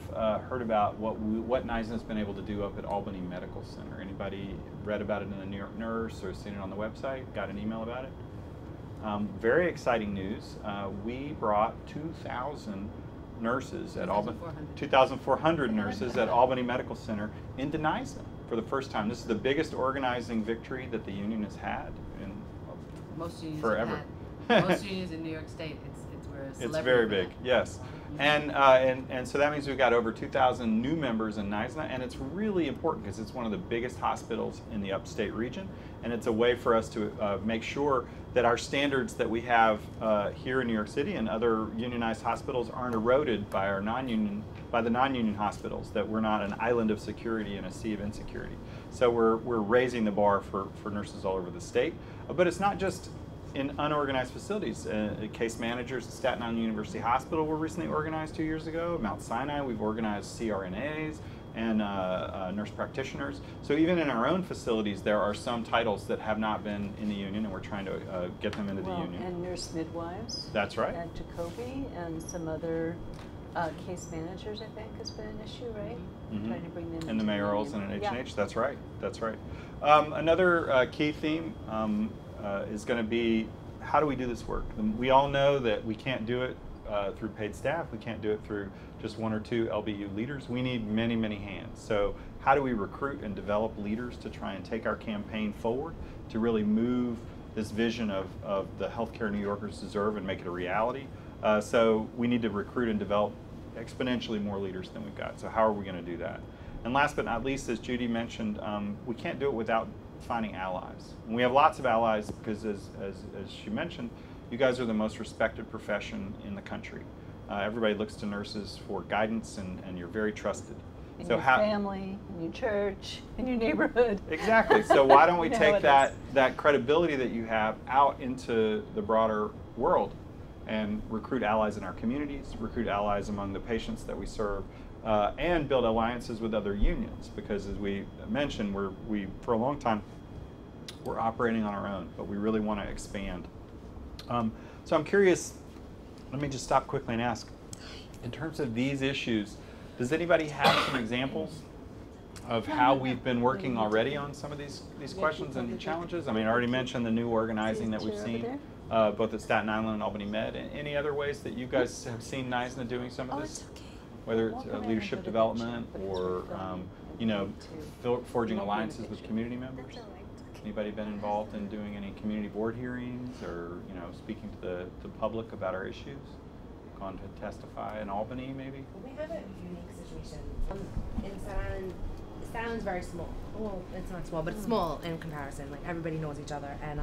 heard about what NYSNA has been able to do up at Albany Medical Center? Anybody read about it in the New York Nurse or seen it on the website, got an email about it? Very exciting news. We brought 2,000 nurses at Albany, 2,400 nurses at Albany Medical Center into NYSNA for the first time. This is the biggest organizing victory that the union has had in Most unions forever. Most unions in New York State, it's where a celebrity It's very event. big, yes. And so that means we've got over 2,000 new members in NYSNA, and it's really important because it's one of the biggest hospitals in the upstate region, and it's a way for us to make sure that our standards that we have here in New York City and other unionized hospitals aren't eroded by our the non-union hospitals, that we're not an island of security in a sea of insecurity. So we're raising the bar for nurses all over the state, but it's not just in unorganized facilities. Case managers at Staten Island University Hospital were recently organized 2 years ago. Mount Sinai, we've organized CRNAs and nurse practitioners. So even in our own facilities, there are some titles that have not been in the union, and we're trying to get them into the union. And nurse midwives. That's right. At Jacoby, and some other case managers, I think, has been an issue, right? Trying to bring them And the into mayorals and union. an H&H, that's right, that's right. Another key theme is going to be, how do we do this work? We all know that we can't do it through paid staff. We can't do it through just 1 or 2 LBU leaders. We need many, many hands. So how do we recruit and develop leaders to try and take our campaign forward, to really move this vision of the healthcare New Yorkers deserve and make it a reality? So we need to recruit and develop exponentially more leaders than we've got. So how are we going to do that? And last but not least, as Judy mentioned, we can't do it without finding allies. And we have lots of allies because, as she mentioned, you guys are the most respected profession in the country. Everybody looks to nurses for guidance, and you're very trusted. In so your family, in your church, in your neighborhood. Exactly. So why don't we You know take how it that credibility that you have out into the broader world and recruit allies in our communities, recruit allies among the patients that we serve, and build alliances with other unions, because as we mentioned, we for a long time we're operating on our own, but we really want to expand. So I'm curious, let me just stop quickly and ask, in terms of these issues, does anybody have some examples of how we've been working already on some of these questions and challenges? I mean, I already mentioned the new organizing that we've seen, both at Staten Island and Albany Med. Any other ways that you guys have seen NYSNA doing some of this? Whether it's leadership development or, forging alliances with community members? Anybody been involved in doing any community board hearings or, speaking to the public about our issues? Gone to testify in Albany, maybe? We have a unique situation. In Staten Island's very small. Well, it's not small, but it's small in comparison. Like, everybody knows each other. And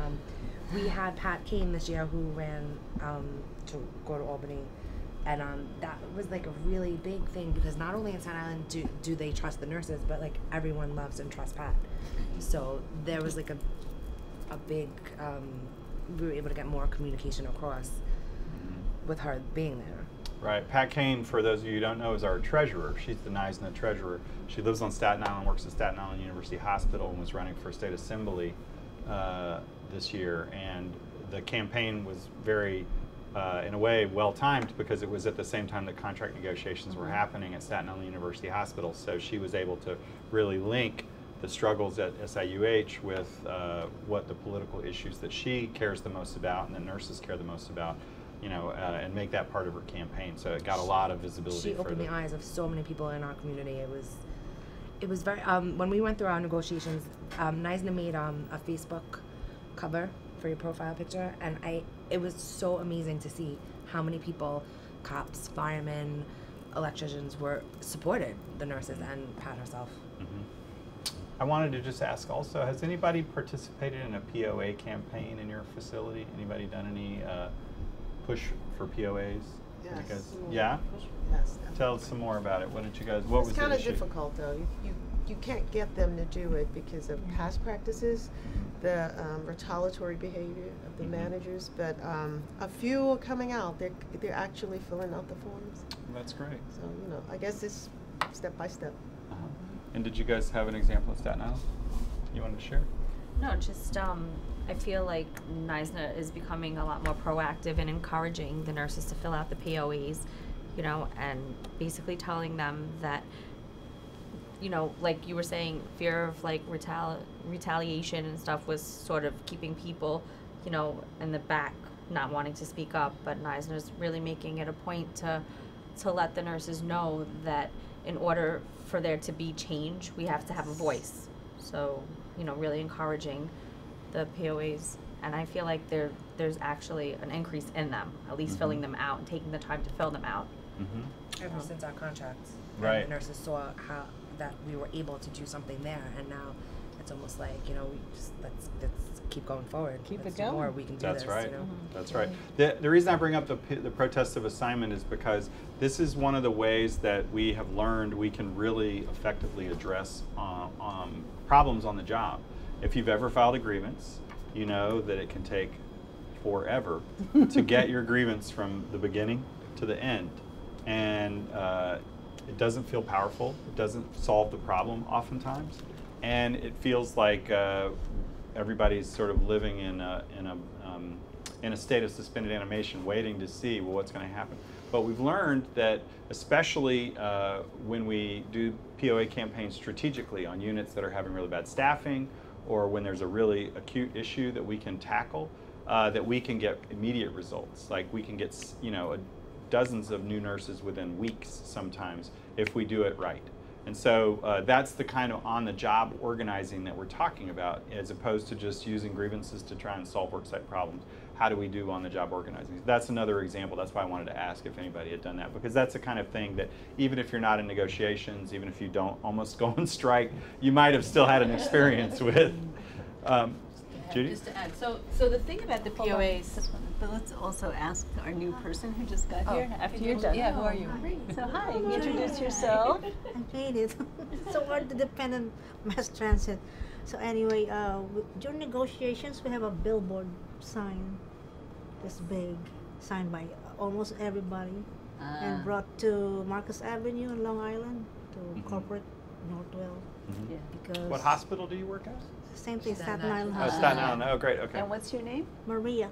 we had Pat Kane this year who ran to go to Albany. And that was like a really big thing, because not only in Staten Island do they trust the nurses, but like everyone loves and trusts Pat. So there was like a big, we were able to get more communication across with her being there. Right. Pat Kane, for those of you who don't know, is our treasurer. She's the NYSNA treasurer. She lives on Staten Island, works at Staten Island University Hospital, and was running for state assembly this year. And the campaign was very, in a way, well-timed, because it was at the same time that contract negotiations were happening at Staten Island University Hospital. So she was able to really link the struggles at SIUH with what the political issues that she cares the most about and the nurses care the most about, and make that part of her campaign. So it got a lot of visibility. She opened the eyes of so many people in our community. It was very, when we went through our negotiations, NISNA made a Facebook cover for your profile picture, and it was so amazing to see how many people, cops, firemen, electricians, supported the nurses and Pat herself. I wanted to just ask also, has anybody participated in a POA campaign in your facility? Anybody done any push for POAs? Yes. Yeah? Yes. Tell us some more about it. What did you guys, what was It's the kind of issue? difficult though. You can't get them to do it because of past practices, the retaliatory behavior of the managers. But a few are coming out. They're actually filling out the forms. That's great. So I guess it's step by step. And did you guys have an example of Staten Island you wanted to share? No, just I feel like NISNA is becoming a lot more proactive in encouraging the nurses to fill out the POAs, and basically telling them that, like you were saying, fear of like retaliation and stuff was sort of keeping people, in the back, not wanting to speak up. But NISNA is really making it a point to let the nurses know that in order for there to be change, we have to have a voice. So, really encouraging the POAs, and I feel like there's actually an increase in them, at least filling them out and taking the time to fill them out. Ever since our contracts, Right. the nurses saw how that we were able to do something there, and now it's almost like we just let's keep going forward. Keep let's it going. do more. We can do That's this. right. That's right. The reason I bring up the protest of assignment is because this is one of the ways that we have learned we can really effectively address problems on the job. If you've ever filed a grievance, you know that it can take forever to get your grievance from the beginning to the end. And it doesn't feel powerful. It doesn't solve the problem oftentimes. And it feels like everybody's sort of living in a state of suspended animation, waiting to see, well, what's going to happen. But we've learned that, especially when we do POA campaigns strategically on units that are having really bad staffing, or when there's a really acute issue that we can tackle, that we can get immediate results. Like we can get, dozens of new nurses within weeks sometimes if we do it right. And so that's the kind of on-the-job organizing that we're talking about, as opposed to just using grievances to try and solve worksite problems. How do we do on-the-job organizing? That's another example. That's why I wanted to ask if anybody had done that, because that's the kind of thing that even if you're not in negotiations, even if you don't almost go on strike, you might have still had an experience with. Judy? Just to add, so the thing about the Hold on, POAs. just one. But let's also ask our new person who just got here after you're done. Yeah, who are you? So hi, introduce yourself. I'm Jaded. So we're the dependent mass transit. So anyway, during negotiations, we have a billboard sign, this big, signed by almost everybody, and brought to Marcus Avenue in Long Island, to corporate Northwell. Yeah. Because What hospital do you work at? same thing, Staten Staten Island Oh, Hospital. Staten Island. Oh, great. Okay. And what's your name? Maria.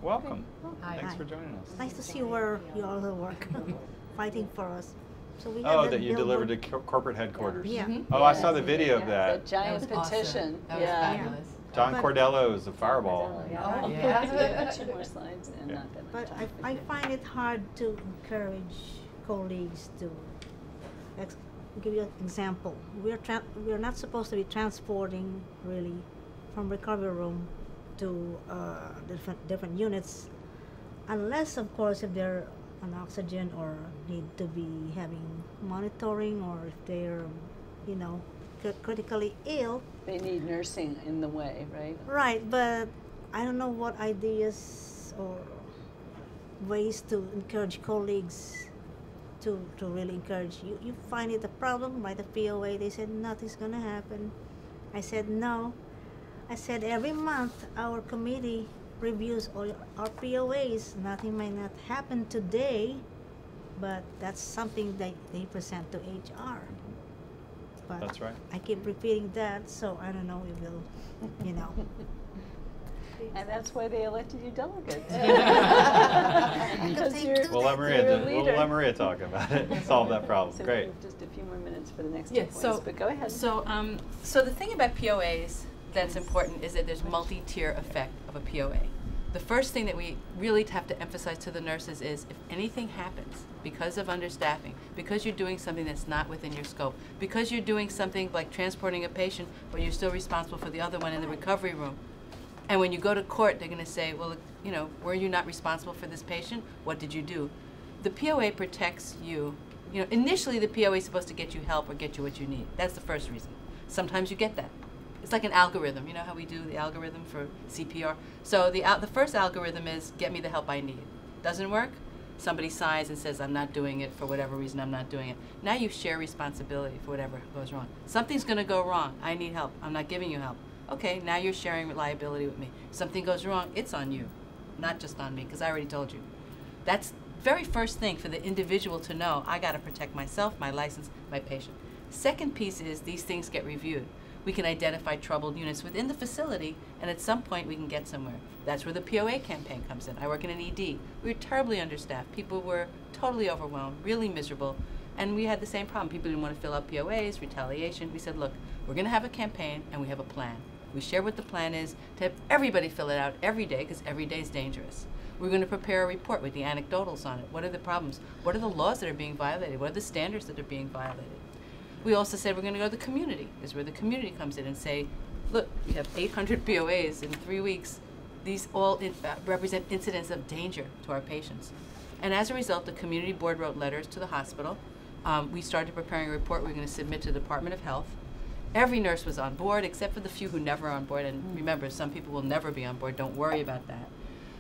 Welcome. Hi. Thanks Hi. for joining us. Nice to see where you all work, fighting for us. So we Oh, got that you billboard. delivered to corporate headquarters. Yeah. Oh, I saw the video of The that. giant That was awesome. petition. That was yeah. fabulous. John But- Cordello is a fireball. Yeah. Yeah. 2 more slides and Yeah. not gonna But talk I again. find it hard to encourage colleagues to give you an example. We're not supposed to be transporting really from recovery room to different units, unless of course if they're on oxygen or need to be having monitoring, or if they're critically ill. They need nursing in the way, right? Right, but I don't know what ideas or ways to encourage colleagues to really encourage you. You find it a problem, write a POA. They said nothing's gonna happen. I said no. I said every month our committee reviews all our POAs. Nothing might not happen today, but that's something that they present to HR. But That's right. I keep repeating that, so I don't know if they'll, And that's why they elected you delegate. Because We'll let Maria, You're a we'll leader. let Maria talk about it. Solve that problem. So Great. we have just a few more minutes for the next Yeah, two points, so- but go ahead. So the thing about POAs that's important is that there's multi-tier effect of a POA. The first thing that we really have to emphasize to the nurses is if anything happens, because of understaffing, because you're doing something that's not within your scope, because you're doing something like transporting a patient, but you're still responsible for the other one in the recovery room. And when you go to court, they're going to say, well, you know, were you not responsible for this patient? What did you do? The POA protects you. You know, initially the POA is supposed to get you help or get you what you need. That's the first reason. Sometimes you get that. It's like an algorithm. You know how we do the algorithm for CPR? So the first algorithm is get me the help I need. Doesn't work? Somebody sighs and says, I'm not doing it for whatever reason, I'm not doing it. Now you share responsibility for whatever goes wrong. Something's going to go wrong. I need help. I'm not giving you help. Okay, now you're sharing liability with me. Something goes wrong, it's on you, not just on me, because I already told you. That's very first thing for the individual to know. I got to protect myself, my license, my patient. Second piece is these things get reviewed. We can identify troubled units within the facility, and at some point we can get somewhere. That's where the POA campaign comes in. I work in an ED. We were terribly understaffed. People were totally overwhelmed, really miserable, and we had the same problem. People didn't want to fill out POAs, retaliation. We said, look, we're going to have a campaign, and we have a plan. We share what the plan is to have everybody fill it out every day, because every day is dangerous. We're going to prepare a report with the anecdotals on it. What are the problems? What are the laws that are being violated? What are the standards that are being violated? We also said we're going to go to the community, is where the community comes in and say, look, we have 800 POAs in 3 weeks. These all represent incidents of danger to our patients. And as a result, the community board wrote letters to the hospital. We started preparing a report we're going to submit to the Department of Health. Every nurse was on board, except for the few who never are on board. And remember, some people will never be on board. Don't worry about that.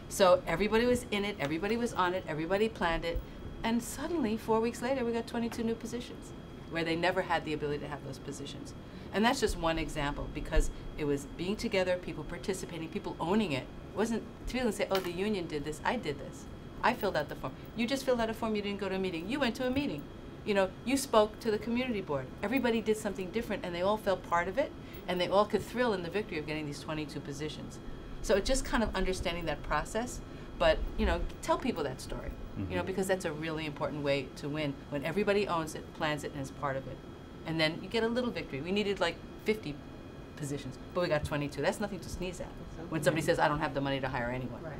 So everybody was in it, everybody was on it, everybody planned it. And suddenly, 4 weeks later, we got 22 new positions, where they never had the ability to have those positions. And that's just one example, because it was being together, people participating, people owning it. It wasn't to be able to say, oh, the union did this, I did this. I filled out the form. You just filled out a form, you didn't go to a meeting. You went to a meeting. You know, you spoke to the community board. Everybody did something different, and they all felt part of it, and they all could thrill in the victory of getting these 22 positions. So it's just kind of understanding that process, but, you know, tell people that story, you know, because that's a really important way to win, when everybody owns it, plans it, and is part of it. And then you get a little victory. We needed like 50 positions, but we got 22. That's nothing to sneeze at. When somebody says, I don't have the money to hire anyone. Right.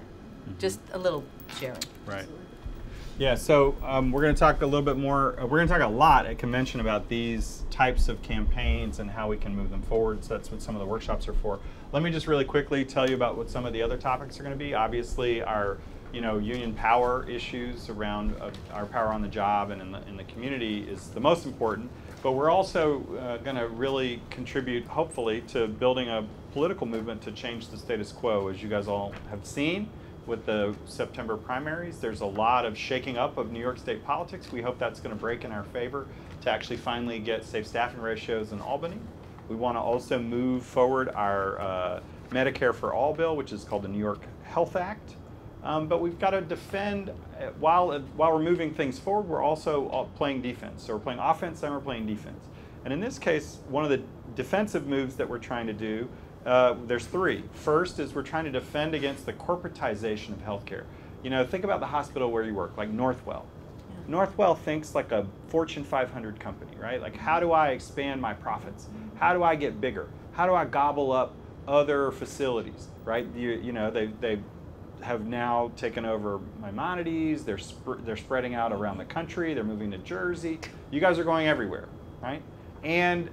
Just a little sharing. Right. Yeah, so we're going to talk a little bit more, we're going to talk a lot at convention about these types of campaigns and how we can move them forward. So that's what some of the workshops are for. Let me just really quickly tell you about what some of the other topics are going to be. Obviously, our union power issues around our power on the job and in the community is the most important. But we're also going to really contribute, hopefully, to building a political movement to change the status quo. As you guys all have seen with the September primaries, there's a lot of shaking up of New York State politics. We hope that's going to break in our favor to actually finally get safe staffing ratios in Albany. We want to also move forward our Medicare for All bill, which is called the New York Health Act. But we've got to defend, while we're moving things forward, we're also playing defense. So we're playing offense and we're playing defense. And in this case, one of the defensive moves that we're trying to do, there's three. First is we're trying to defend against the corporatization of healthcare. You know, think about the hospital where you work, like Northwell. Yeah. Northwell thinks like a Fortune 500 company, right? Like, how do I expand my profits? How do I get bigger? How do I gobble up other facilities, right? You know, they have now taken over Maimonides. They're spreading out around the country. They're moving to Jersey. You guys are going everywhere, right? And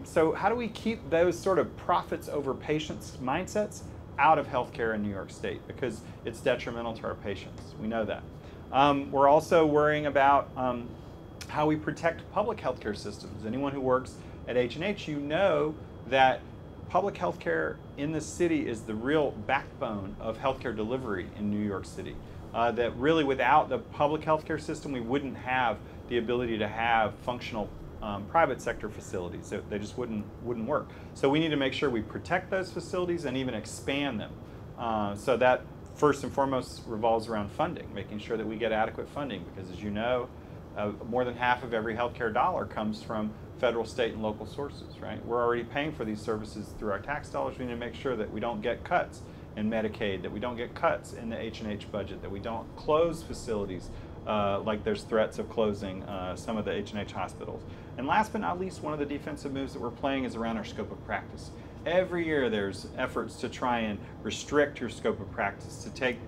so how do we keep those sort of profits over patients mindsets out of healthcare in New York State? Because it's detrimental to our patients. We know that. We're also worrying about how we protect public healthcare systems. Anyone who works at H&H, you know that public healthcare in the city is the real backbone of healthcare delivery in New York City. That really, without the public healthcare system, we wouldn't have the ability to have functional private sector facilities. So they just wouldn't work. So we need to make sure we protect those facilities and even expand them. So that first and foremost revolves around funding, making sure that we get adequate funding, because as you know, more than half of every healthcare dollar comes from federal, state, and local sources, right? We're already paying for these services through our tax dollars. We need to make sure that we don't get cuts in Medicaid, that we don't get cuts in the H&H budget, that we don't close facilities like there's threats of closing some of the H&H hospitals. And last but not least, one of the defensive moves that we're playing is around our scope of practice. Every year there's efforts to try and restrict your scope of practice, to take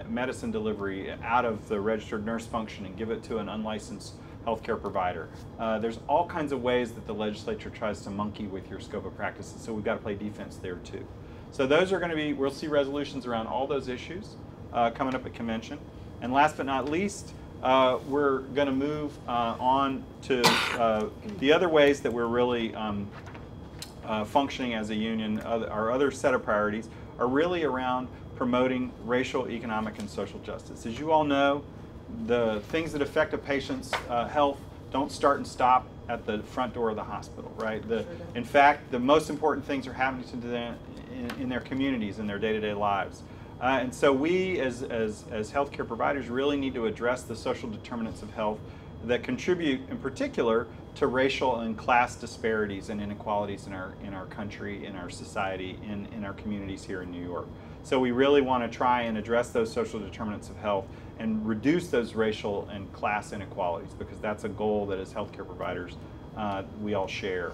medicine delivery out of the registered nurse function and give it to an unlicensed healthcare provider. There's all kinds of ways that the legislature tries to monkey with your scope of practice, and so we've got to play defense there too. So those are going to be, we'll see resolutions around all those issues coming up at convention. And last but not least, we're going to move on to the other ways that we're really functioning as a union. Our other set of priorities are really around promoting racial, economic, and social justice. As you all know, the things that affect a patient's health don't start and stop at the front door of the hospital, right? In fact, the most important things are happening to them in their communities, in their day-to-day lives. And so we, as healthcare providers, really need to address the social determinants of health that contribute, in particular, to racial and class disparities and inequalities in our country, in our society, in our communities here in New York. So we really want to try and address those social determinants of health and reduce those racial and class inequalities, because that's a goal that as healthcare providers we all share.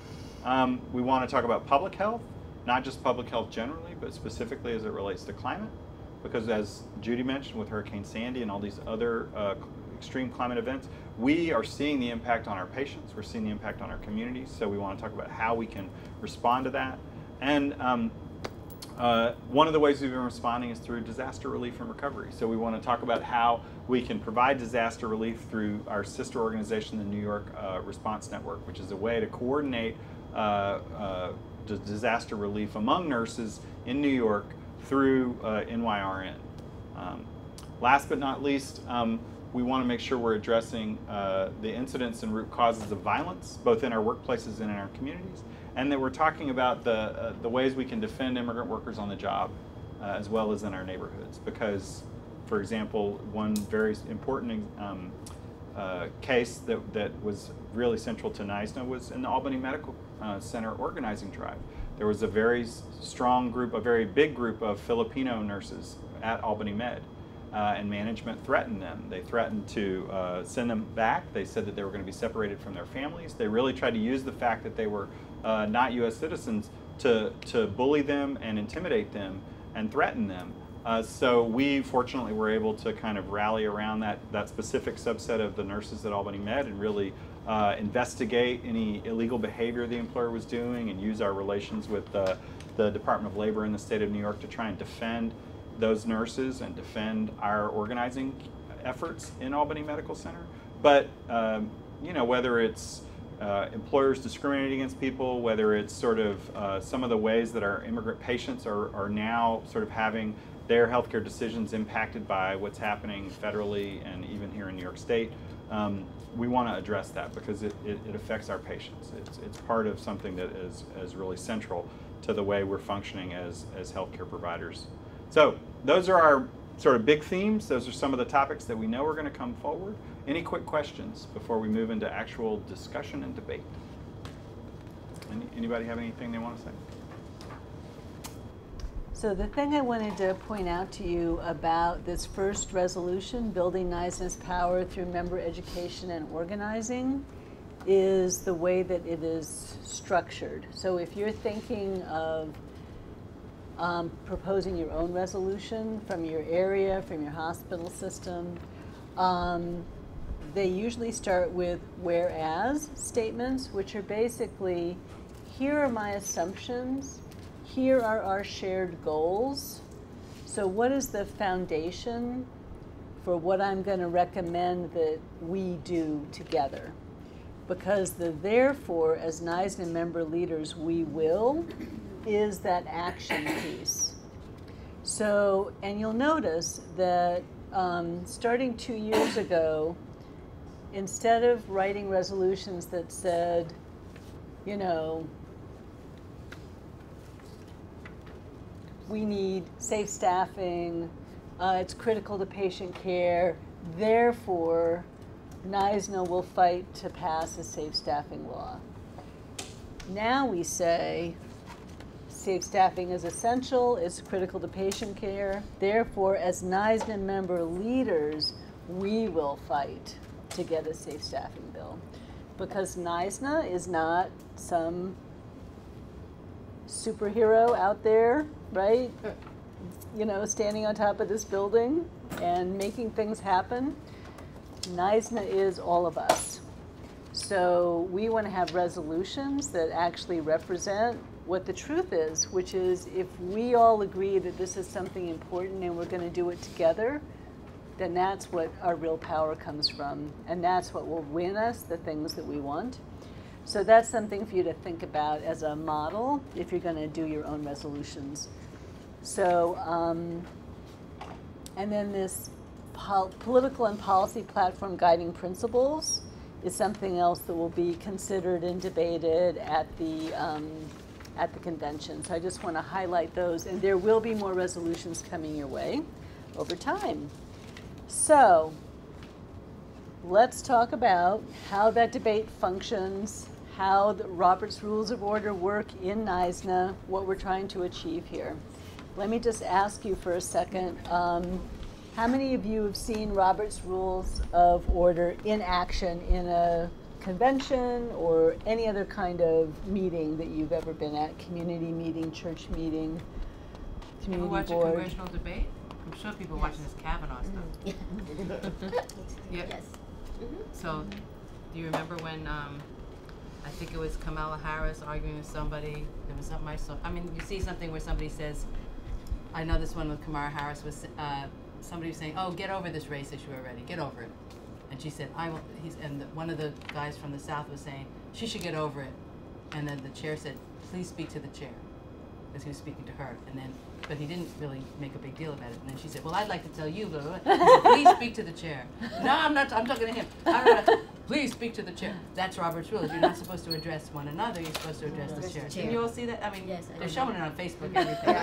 We want to talk about public health, not just public health generally, but specifically as it relates to climate, because as Judy mentioned with Hurricane Sandy and all these other extreme climate events, we are seeing the impact on our patients, we're seeing the impact on our communities, so we want to talk about how we can respond to that. And one of the ways we've been responding is through disaster relief and recovery. So we want to talk about how we can provide disaster relief through our sister organization, the New York Response Network, which is a way to coordinate disaster relief among nurses in New York through NYRN. Last but not least, we want to make sure we're addressing the incidents and root causes of violence, both in our workplaces and in our communities, and that we're talking about the ways we can defend immigrant workers on the job, as well as in our neighborhoods. Because, for example, one very important case that was really central to NYSNA was in the Albany Medical Center organizing drive. There was a very strong group, a very big group of Filipino nurses at Albany Med. And management threatened them. They threatened to send them back. They said that they were going to be separated from their families. They really tried to use the fact that they were not U.S. citizens to bully them and intimidate them and threaten them. So we fortunately were able to kind of rally around that specific subset of the nurses at Albany Med and really investigate any illegal behavior the employer was doing and use our relations with the Department of Labor in the state of New York to try and defend those nurses and defend our organizing efforts in Albany Medical Center. But you know, whether it's employers discriminating against people, whether it's sort of some of the ways that our immigrant patients are now sort of having their healthcare decisions impacted by what's happening federally and even here in New York State, we want to address that because it affects our patients. It's part of something that is really central to the way we're functioning as healthcare providers. So those are our sort of big themes. Those are some of the topics that we know are going to come forward. Any quick questions before we move into actual discussion and debate? Anybody have anything they want to say? So the thing I wanted to point out to you about this first resolution, building NYSNA's power through member education and organizing, is the way that it is structured. So if you're thinking of proposing your own resolution from your area, from your hospital system, they usually start with whereas statements, which are basically, here are my assumptions, here are our shared goals. So what is the foundation for what I'm going to recommend that we do together? Because the therefore, as NYSNA member leaders, we will, is that action piece. So, and you'll notice that starting 2 years ago, instead of writing resolutions that said, you know, we need safe staffing, it's critical to patient care, therefore NYSNA will fight to pass a safe staffing law. Now we say, safe staffing is essential, it's critical to patient care, therefore as NYSNA member leaders, we will fight to get a safe staffing bill. Because NYSNA is not some superhero out there, right? You know, standing on top of this building and making things happen. NYSNA is all of us. So we want to have resolutions that actually represent what the truth is, which is if we all agree that this is something important and we're going to do it together, then that's what our real power comes from, and that's what will win us the things that we want. So that's something for you to think about as a model if you're going to do your own resolutions. So, and then this political and policy platform guiding principles is something else that will be considered and debated at the convention. So I just want to highlight those, and there will be more resolutions coming your way over time. So let's talk about how that debate functions, how the Robert's Rules of Order work in NYSNA, what we're trying to achieve here. Let me just ask you for a second, how many of you have seen Robert's Rules of Order in action in a convention or any other kind of meeting that you've ever been at, community meeting, church meeting, community board? Watch a congressional debate? I'm sure people watching this Kavanaugh stuff. Yeah. Yes. So, do you remember when I think it was Kamala Harris arguing with somebody? There was something I saw. I mean, you see something where somebody says, I know this one with Kamala Harris was somebody was saying, "Oh, get over this race issue already. Get over it." And she said, "I will." One of the guys from the South was saying she should get over it, and then the chair said, "Please speak to the chair," because he was speaking to her. And then, but he didn't really make a big deal about it. And then she said, "Well, I'd like to tell you, blah, blah, blah." He said, "Please speak to the chair." No, I'm not. I'm talking to him. Please speak to the chair. That's Robert's Rules. You're not supposed to address one another. You're supposed to address the chair. Can you all see that? I mean, Yes, they're showing it on Facebook and everything.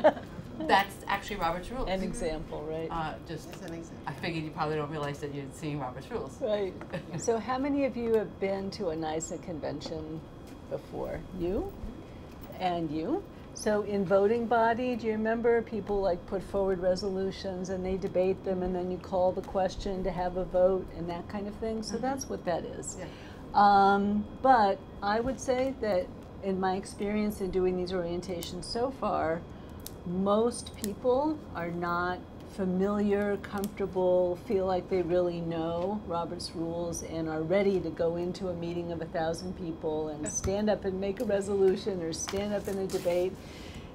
So, that's actually Robert's Rules. An example, right? Just, That's an example. I figured you probably don't realize that you're seeing Robert's Rules. Right. So how many of you have been to a NYSNA convention before? You? And you? So in voting body, do you remember people like put forward resolutions and they debate them and then you call the question to have a vote and that kind of thing? So that's what that is. Yeah. But I would say that in my experience in doing these orientations so far, most people are not familiar, comfortable, feel like they really know Robert's Rules and are ready to go into a meeting of 1,000 people and stand up and make a resolution or stand up in a debate.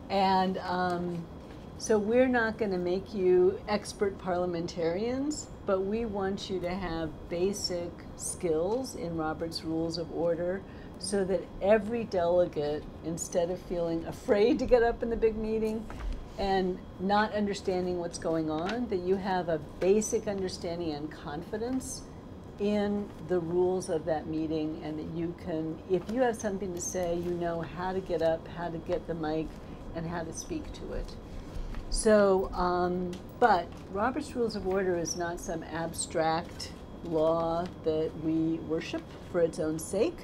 And so we're not going to make you expert parliamentarians, but we want you to have basic skills in Robert's Rules of Order so that every delegate, instead of feeling afraid to get up in the big meeting and not understanding what's going on, that you have a basic understanding and confidence in the rules of that meeting, and that you can, if you have something to say, you know how to get up, how to get the mic, and how to speak to it. So, but Robert's Rules of Order is not some abstract law that we worship for its own sake.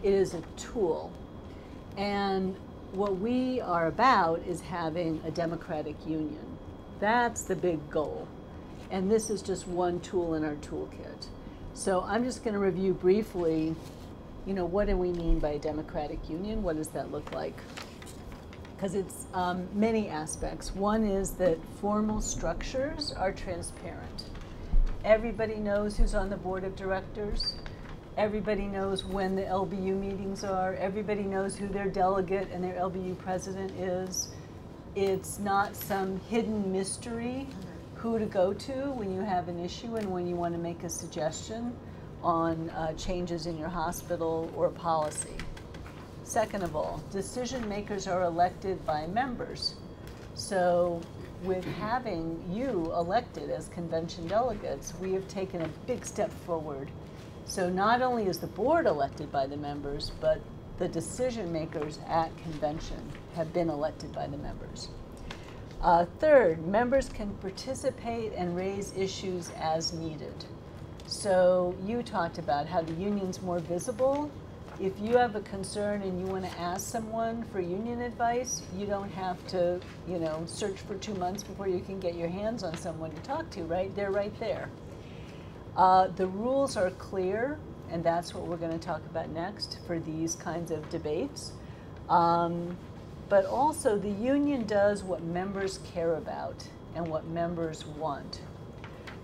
It is a tool. And what we are about is having a democratic union. That's the big goal. And this is just one tool in our toolkit. So I'm just going to review briefly, you know, what do we mean by a democratic union? What does that look like? Because it's many aspects. One is that formal structures are transparent. Everybody knows who's on the board of directors. Everybody knows when the LBU meetings are. Everybody knows who their delegate and their LBU president is. It's not some hidden mystery who to go to when you have an issue and when you want to make a suggestion on changes in your hospital or policy. Second of all, decision makers are elected by members. So with having you elected as convention delegates, we have taken a big step forward. So not only is the board elected by the members, but the decision makers at convention have been elected by the members. Third, members can participate and raise issues as needed. So you talked about how the union's more visible. If you have a concern and you want to ask someone for union advice, you don't have to, you know, search for 2 months before you can get your hands on someone to talk to, right? They're right there. The rules are clear, and that's what we're going to talk about next for these kinds of debates. but also the union does what members care about and what members want.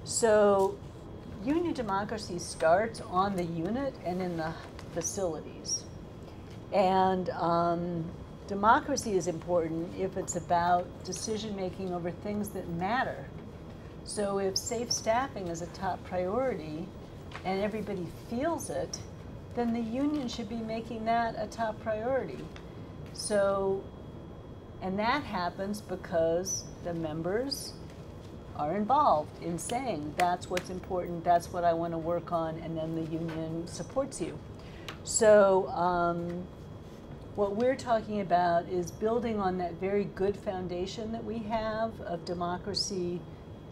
So union democracy starts on the unit and in the facilities. And democracy is important if it's about decision-making over things that matter. So if safe staffing is a top priority and everybody feels it, then the union should be making that a top priority. So, and that happens because the members are involved in saying that's what's important, that's what I want to work on, and then the union supports you. So what we're talking about is building on that very good foundation that we have of democracy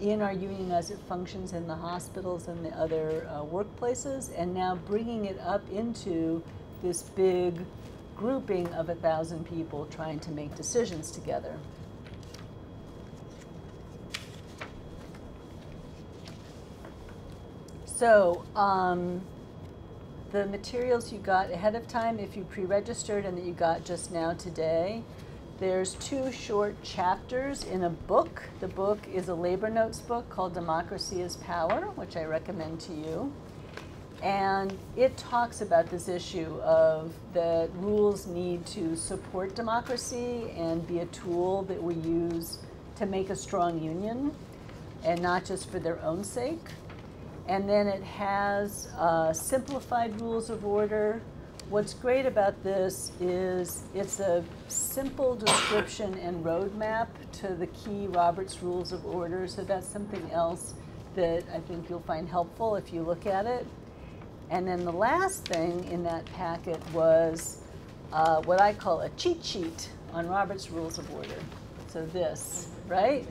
in our union as it functions in the hospitals and the other workplaces, and now bringing it up into this big grouping of 1,000 people trying to make decisions together. So the materials you got ahead of time, if you pre-registered, and that you got just now today, there's 2 short chapters in a book. The book is a labor notes book called Democracy is Power, which I recommend to you. And it talks about this issue of that rules need to support democracy and be a tool that we use to make a strong union, and not just for their own sake. And then it has simplified rules of order. What's great about this is it's a simple description and roadmap to the key Roberts Rules of Order. So that's something else that I think you'll find helpful if you look at it. And then the last thing in that packet was what I call a cheat sheet on Roberts Rules of Order. So this, right?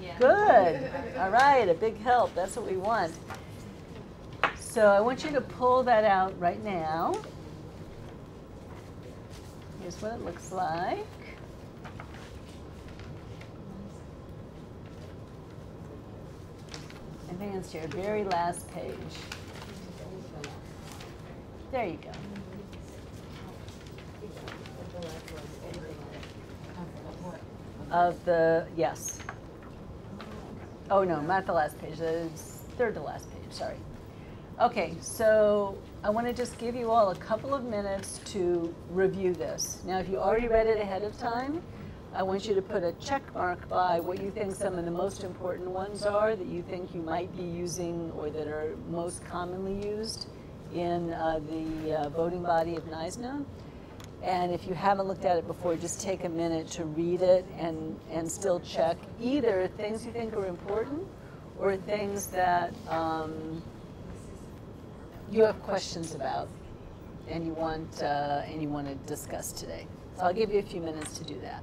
Yeah. Good. All right, a big help. That's what we want. So I want you to pull that out right now. Here's what it looks like. I think it's your very last page. There you go. Of the, yes. Oh no, not the last page, it's third to last page, sorry. Okay, so I want to just give you all a couple of minutes to review this. Now, if you already read it ahead of time, I want you to put a check mark by what you think some of the most important ones are that you think you might be using or that are most commonly used in the voting body of NYSNA. And if you haven't looked at it before, just take a minute to read it and still check either things you think are important or things that you have questions about and you want to discuss today. So I'll give you a few minutes to do that.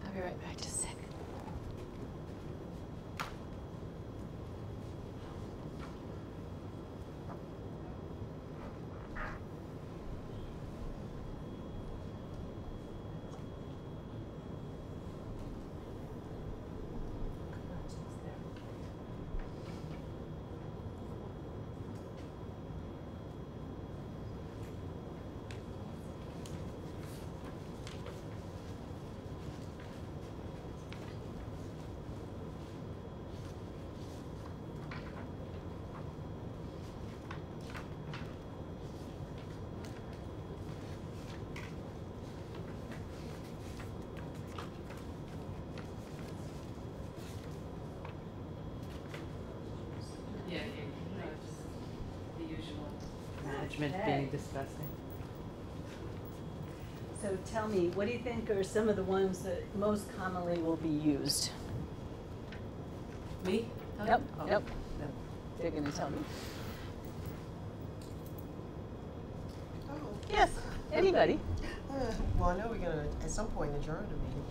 I'll be right back, just a sec. Yeah, the usual management being disgusting. So tell me, what do you think are some of the ones that most commonly will be used? Me? Yep, Oh. yep. They're going to tell me. Oh. Yes, anybody. Well, I know we're going to, at some point, adjourn the meeting.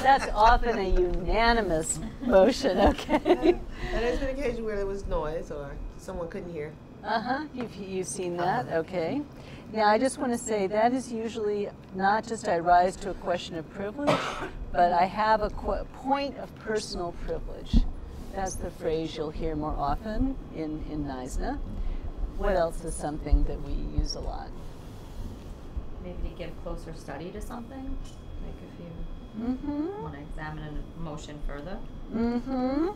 That's often a unanimous motion, okay? And there's been occasions where there was noise or someone couldn't hear. Uh-huh, you've seen that, okay. Now, I just want to say that is usually not just I rise to a question of privilege, but I have a point of personal privilege. That's the phrase you'll hear more often in NYSNA. What else is something that we use a lot? Maybe to give closer study to something, like if you Mm-hmm. want to examine a motion further. Mm-hmm.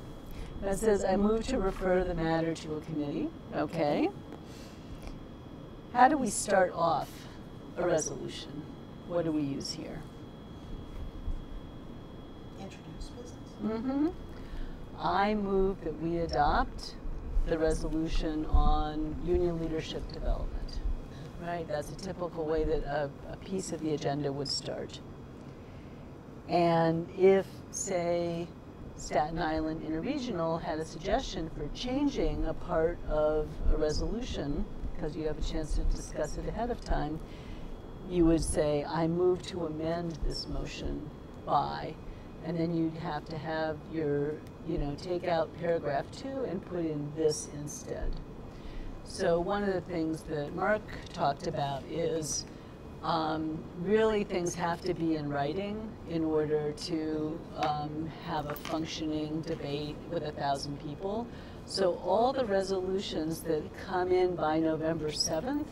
That says, I move to refer the matter to a committee. Okay. How do we start off a resolution? What do we use here? Introduce business. Mm-hmm. I move that we adopt the resolution on union leadership development. Right? That's a typical way that a piece of the agenda would start. And if, say, Staten Island Interregional had a suggestion for changing a part of a resolution, because you have a chance to discuss it ahead of time, you would say, I move to amend this motion by, and then you'd have to have your, take out paragraph 2 and put in this instead. So one of the things that Mark talked about is really things have to be in writing in order to have a functioning debate with 1,000 people. So all the resolutions that come in by November 7th,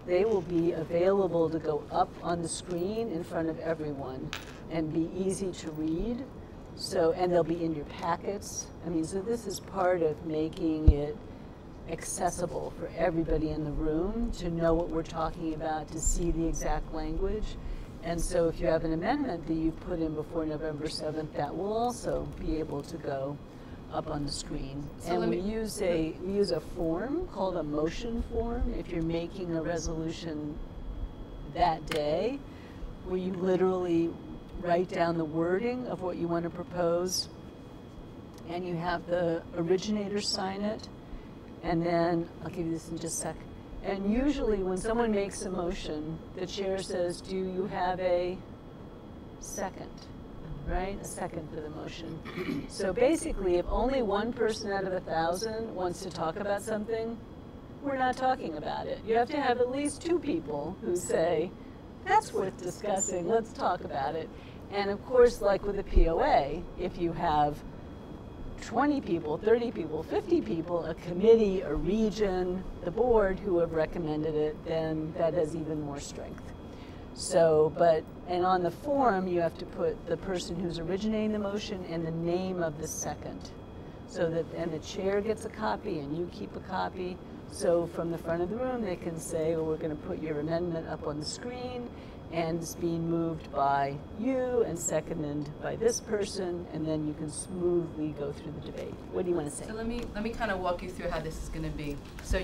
they will be available to go up on the screen in front of everyone and be easy to read. So, and they'll be in your packets. I mean, so this is part of making it accessible for everybody in the room to know what we're talking about, to see the exact language. And so if you have an amendment that you put in before November 7th, that will also be able to go up on the screen. So and we use a form called a motion form if you're making a resolution that day, where you literally write down the wording of what you want to propose, and you have the originator sign it. And then, I'll give you this in just a sec. And usually when someone makes a motion, the chair says, do you have a second? Right? A second for the motion. So basically, if only one person out of 1,000 wants to talk about something, we're not talking about it. You have to have at least 2 people who say, that's worth discussing, let's talk about it. And of course, like with a POA, if you have 20 people, 30 people, 50 people, a committee, a region, the board who have recommended it, then that has even more strength. So, and on the form, you have to put the person who's originating the motion and the name of the second. So that, and the chair gets a copy and you keep a copy. So from the front of the room, they can say, well, we're going to put your amendment up on the screen, and it's being moved by you and seconded by this person, and then you can smoothly go through the debate. What do you want to say? So let me kind of walk you through how this is going to be. So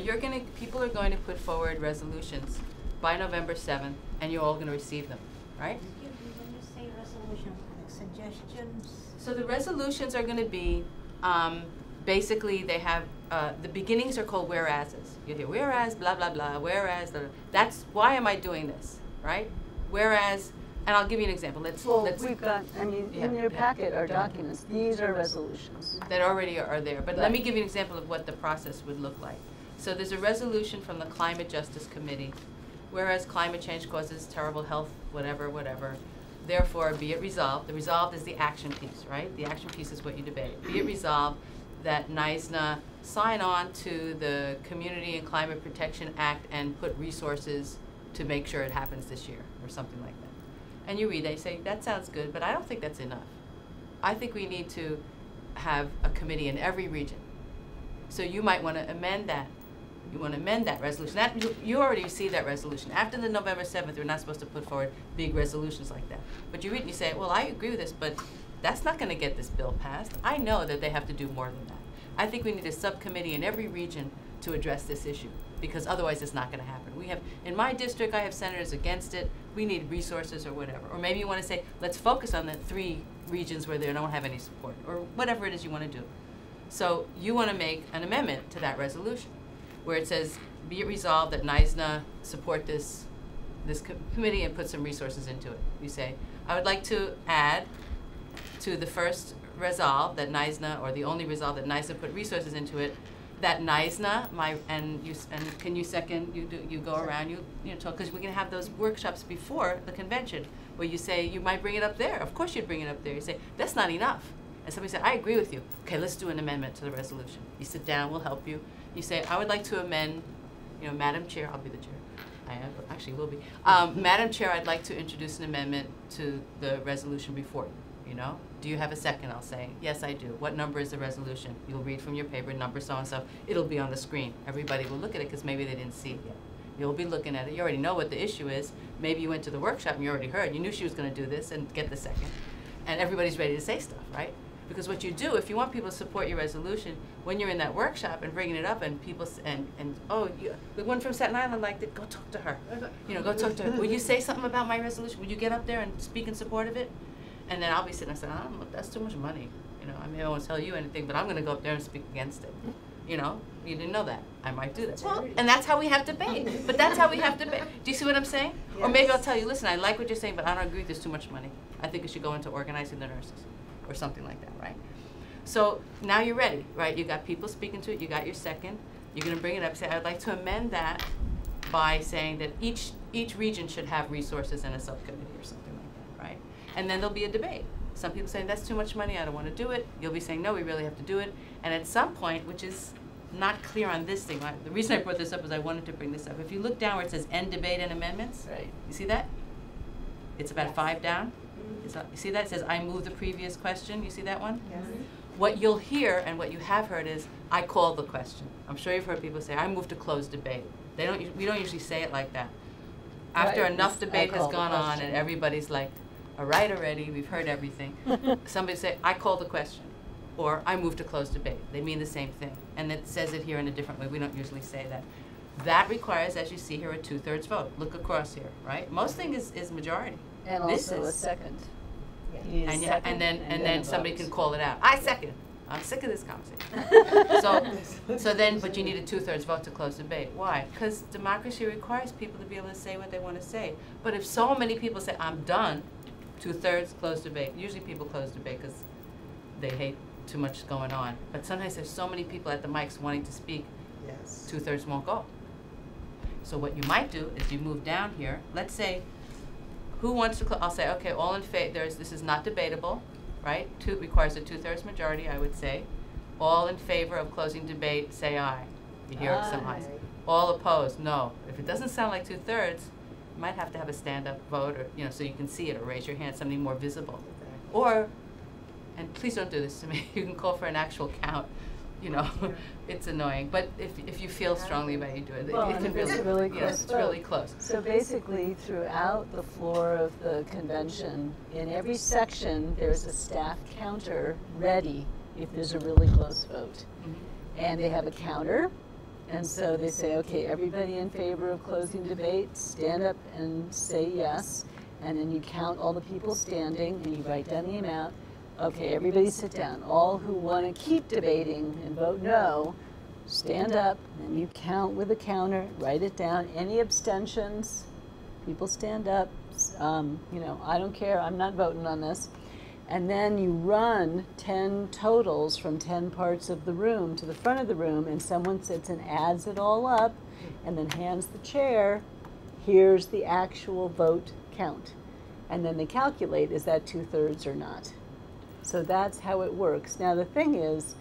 people are going to put forward resolutions by November 7th, and you're all going to receive them, right? When you say resolution, like suggestions. So the resolutions are going to be, basically they have, the beginnings are called whereases. You hear whereas, blah, blah, blah, whereas, that's, why am I doing this, right? Whereas, and I'll give you an example. We've got, in your packet are documents. These are resolutions. That already are there. But let me give you an example of what the process would look like. So there's a resolution from the Climate Justice Committee. Whereas climate change causes terrible health, whatever, therefore be it resolved. The resolved is the action piece, right? The action piece is what you debate. Be it resolved that NYSNA sign on to the Community and Climate Protection Act and put resources to make sure it happens this year, or something like that. And you read that, you say, that sounds good, but I don't think that's enough. I think we need to have a committee in every region. So you might want to amend that. You want to amend that resolution. You already received that resolution. After the November 7th, we're not supposed to put forward big resolutions like that. But you read and you say, well, I agree with this, but that's not going to get this bill passed. I know that they have to do more than that. I think we need a subcommittee in every region to address this issue. because otherwise it's not going to happen. We have, in my district, I have senators against it. We need resources or whatever. Or maybe you want to say, let's focus on the 3 regions where they don't have any support, or whatever it is you want to do. So you want to make an amendment to that resolution where it says, be it resolved that NISNA support this committee and put some resources into it. You say, I would like to add to the first resolve that NISNA, or the only resolve that NISNA put resources into it, that NISNA, and can you second, you go around, you talk, because we're going to have those workshops before the convention where you say, you might bring it up there. Of course you'd bring it up there. You say, that's not enough. And somebody said, I agree with you. Okay, let's do an amendment to the resolution. You sit down, we'll help you. You say, I would like to amend, Madam Chair, I'll be the chair. I actually will be. Madam Chair, I'd like to introduce an amendment to the resolution before you, Do you have a second? I'll say, yes, I do. What number is the resolution? You'll read from your paper, number so-and-so. It'll be on the screen. Everybody will look at it because maybe they didn't see it yet. You'll be looking at it. You already know what the issue is. Maybe you went to the workshop and you already heard. You knew she was going to do this and get the second. And everybody's ready to say stuff, right? Because what you do, if you want people to support your resolution, when you're in that workshop and bringing it up and people, the one from Staten Island liked it, go talk to her. Go talk to her. Will you say something about my resolution? Would you get up there and speak in support of it? And then I'll be sitting there saying, that's too much money. I won't tell you anything, but I'm going to go up there and speak against it. You didn't know that. I might do that. Well, and that's how we have debate. But that's how we have debate. Do you see what I'm saying? Yes. Or maybe I'll tell you, listen, I like what you're saying, but I don't agree there's too much money. I think it should go into organizing the nurses or something like that, right? So now you're ready, right? You got people speaking to it. You got your second. You're going to bring it up and say, I'd like to amend that by saying that each region should have resources in a subcommittee or something like that, right? And then there'll be a debate. Some people saying, that's too much money, I don't want to do it. You'll be saying, no, we really have to do it. And at some point, which is not clear on this thing, right? The reason I brought this up is I wanted to bring this up. If you look down where it says end debate and amendments, right? You see that? It's about 5 down. You see that? It says, I move the previous question. You see that one? Yes. What you'll hear and what you have heard is, I call the question. I'm sure you've heard people say, I move to close debate. We don't usually say it like that. After enough debate has gone on and everybody's like, all right already, we've heard everything. Somebody say, I call the question, or I move to close debate. They mean the same thing. And it says it here in a different way. We don't usually say that. That requires, as you see here, a 2/3 vote. Look across here, right? Most things is majority. And also a second. Yeah. And then somebody can call it out. I second. I'm sick of this conversation. But you need a 2/3 vote to close debate. Why? Because democracy requires people to be able to say what they want to say. But if so many people say, I'm done, 2/3 close debate. Usually people close debate because they hate too much going on. But sometimes there's so many people at the mics wanting to speak, Yes. 2/3 won't go. So what you might do is you move down here. Let's say, who wants to, I'll say, okay, all in favor, this is not debatable, right? Requires a 2/3 majority, I would say. All in favor of closing debate, say aye. You hear some ayes. All opposed, no. If it doesn't sound like 2/3, you might have to have a stand-up vote, or so you can see it, or raise your hand, something more visible. Or, and please don't do this to me, you can call for an actual count. It's annoying. But if you feel strongly about it, you do it. Well, it can it's really close. It's really close. So basically, throughout the floor of the convention, in every section, there's a staff counter ready if there's a really close vote. Mm-hmm. And they have a counter, and so they say, okay, everybody in favor of closing debate, stand up and say yes, and then you count all the people standing, and you write down the amount. Okay, everybody sit down. All who want to keep debating and vote no, stand up, and you count with a counter, write it down. Any abstentions, people stand up. I don't care, I'm not voting on this. And then you run 10 totals from 10 parts of the room to the front of the room, and someone sits and adds it all up, and then hands the chair, here's the actual vote count. And then they calculate, is that 2/3 or not? So that's how it works. Now the thing is,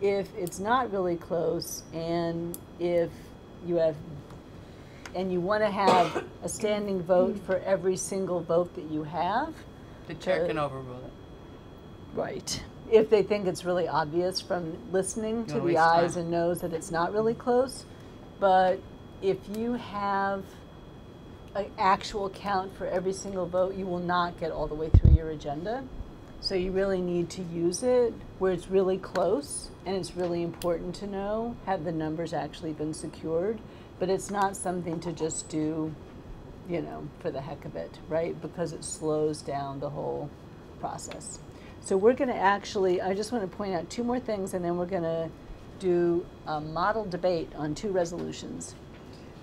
if it's not really close, and if you want to have a standing vote for every single vote that you have, the chair can overrule it. Right. If they think it's really obvious from listening to the ayes and noes that it's not really close. But if you have an actual count for every single vote, you will not get all the way through your agenda. So you really need to use it where it's really close, and it's really important to know, have the numbers actually been secured but it's not something to just do, you know, for the heck of it, right? Because it slows down the whole process. So we're going to actually, I just want to point out 2 more things, and then we're going to do a model debate on 2 resolutions.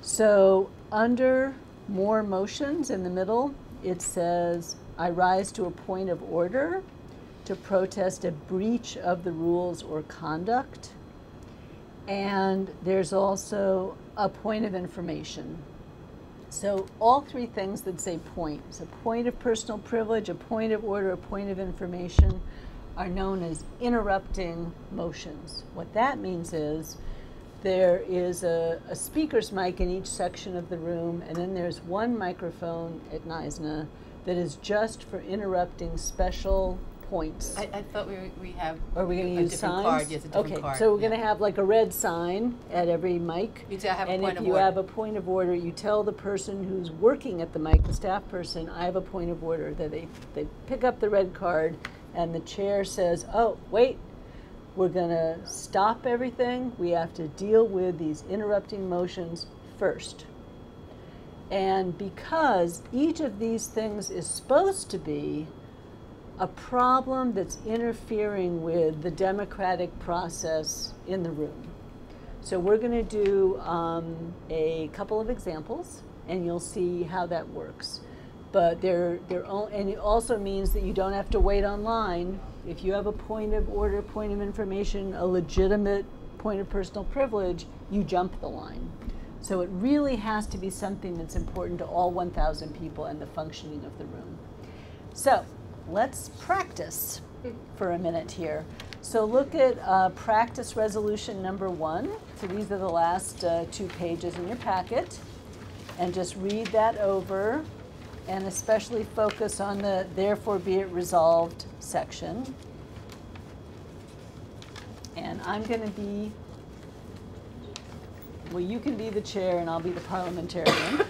So under more motions in the middle, it says, I rise to a point of order to protest a breach of the rules or conduct. And there's also a point of information. So all 3 things that say point, so point of personal privilege, a point of order, a point of information, are known as interrupting motions. What that means is there is a speaker's mic in each section of the room, and then there's 1 microphone at NYSNA that is just for interrupting special points. I thought we have Are we going to use different signs? card. Yes, a different okay, card. so we're yeah. going to have like a red sign at every mic. You say I have a and point if of you order. have a point of order, you tell the person who's working at the mic, the staff person, I have a point of order. That they pick up the red card, and the chair says, oh, wait, we're going to stop everything. We have to deal with these interrupting motions first. And because each of these things is supposed to be a problem that's interfering with the democratic process in the room. So we're going to do a couple of examples, and you'll see how that works. But and it also means that you don't have to wait online. If you have a point of order, point of information, a legitimate point of personal privilege, you jump the line. So it really has to be something that's important to all 1,000 people and the functioning of the room. So let's practice for a minute here. So look at practice resolution number 1. So these are the last 2 pages in your packet. And just read that over, and especially focus on the therefore be it resolved section. And I'm going to be, well, you can be the chair and I'll be the parliamentarian.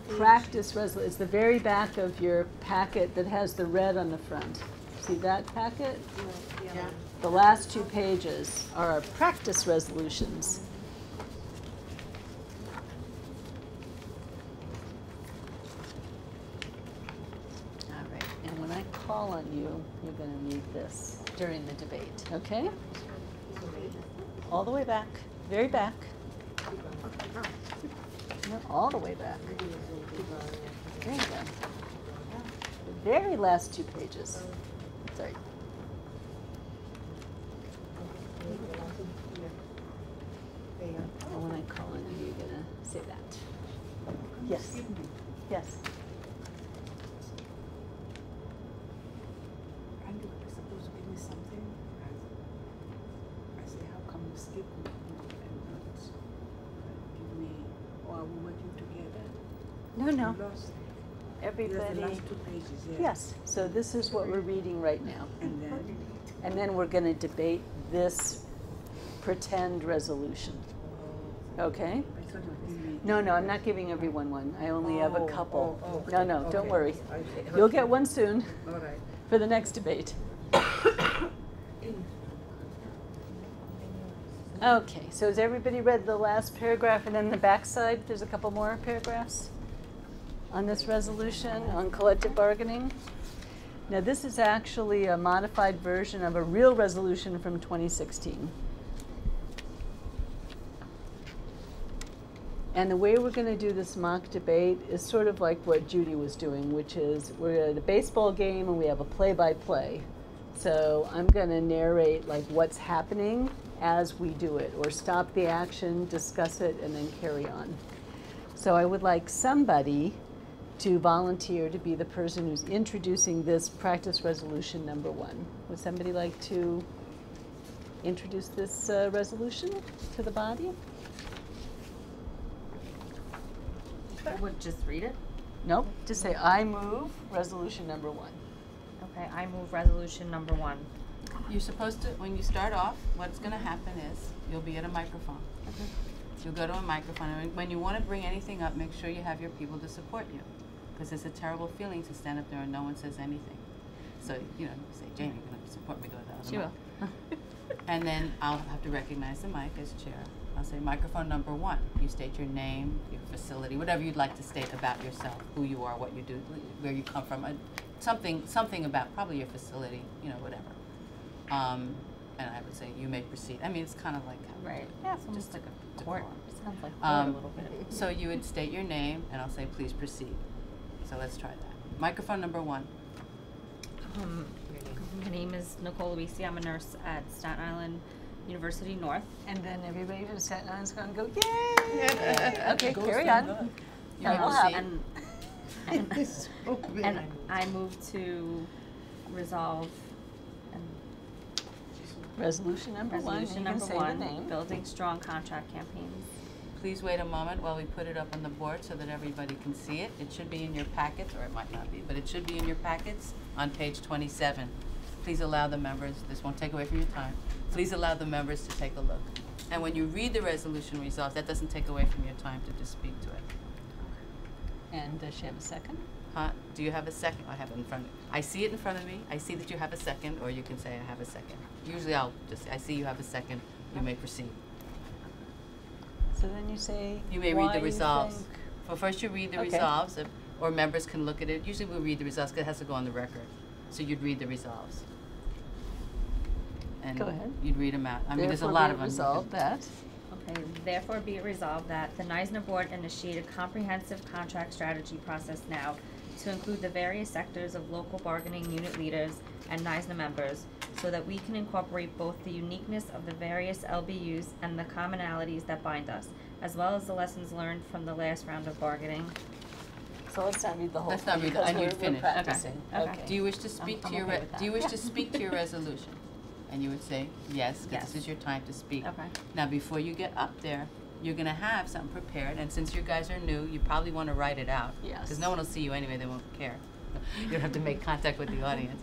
Practice resolution. It's the very back of your packet that has the red on the front. See that packet? Yeah. The last 2 pages are our practice resolutions. All right, and when I call on you, you're going to need this during the debate, okay? All the way back, very back. No, all the way back. There you go. The very last 2 pages. Sorry. And when I call on you, you're going to say that. Yes. Yes. And you were supposed to give me something. I said, how come you skip me and not give me, or are we working together? No, no. You lost. Everybody. There's the last 2 pages, yeah. Yes. So this is what we're reading right now. And then we're going to debate this pretend resolution. Okay? I thought you gave me. No, I'm not giving everyone one. I only have a couple. okay, No, don't okay. worry. Okay. You'll get one soon All right. for the next debate. Okay, so has everybody read the last paragraph, and then the backside, there's a couple more paragraphs on this resolution on collective bargaining? Now this is actually a modified version of a real resolution from 2016. And the way we're going to do this mock debate is sort of like what Judy was doing, which is we're at a baseball game and we have a play-by-play. So I'm going to narrate like what's happening as we do it, or stop the action, discuss it, and then carry on. So I would like somebody to volunteer to be the person who's introducing this practice resolution number 1. Would somebody like to introduce this resolution to the body? Would just read it? Nope, just say, I move resolution number 1. Okay, I move resolution number 1. You're supposed to, when you start off, what's going to happen is you'll be at a microphone. You'll go to a microphone, and when you want to bring anything up, make sure you have your people to support you, because it's a terrible feeling to stand up there and no one says anything. So, you know, say, Jane, you're going to support me, go to the other She mic. And then I'll have to recognize the mic as chair. I'll say microphone number 1. You state your name, your facility, whatever you'd like to state about yourself, who you are, what you do, where you come from, something about probably your facility, you know, whatever. And I would say you may proceed. I mean, it's kind of like Right. Yeah, it's almost like a court. Sounds like court a little bit. So you would state your name, and I'll say please proceed. So let's try that. Microphone number 1. My name is Nicole Luisi. I'm a nurse at Staten Island University North. And then everybody from Staten Island's going to go, yay! Okay, carry on. You may proceed. And I move to resolve Resolution number 1. resolution You number can say 1, the name. building strong contract campaigns. Please wait a moment while we put it up on the board so that everybody can see it. It should be in your packets, or it might not be, but it should be in your packets on page 27. Please allow the members, this won't take away from your time, please allow the members to take a look. And when you read the resolution results, that doesn't take away from your time to just speak to it. And does she have a second? Do you have a second? I have it in front of me. I see it in front of me. I see that you have a second, or you can say I have a second. Usually I'll just, I see you have a second, you may proceed. So then you say, You may why read the you resolves. think- Well, first you read the Okay. resolves, or members can look at it. Usually we'll read the resolves because it has to go on the record. So you'd read the resolves. And Go ahead. you'd read them out. I mean, there's a Therefore lot be of them. resolved that. Okay, therefore be it resolved that the NISNA board initiate a comprehensive contract strategy process now to include the various sectors of local bargaining unit leaders and NISNA members so that we can incorporate both the uniqueness of the various LBUs and the commonalities that bind us, as well as the lessons learned from the last round of bargaining. So let's not read the whole Let's thing. not read the- because and you'd we're finish. practicing. Okay. Okay. Do you wish to speak I'm to your okay with that. do you wish to speak to your resolution? And you would say yes, because Yes. this is your time to speak. Okay. Now, before you get up there, you're going to have something prepared, and since you guys are new, you probably want to write it out. Yes. Because no one will see you anyway; they won't care. You don't have to make contact with the audience,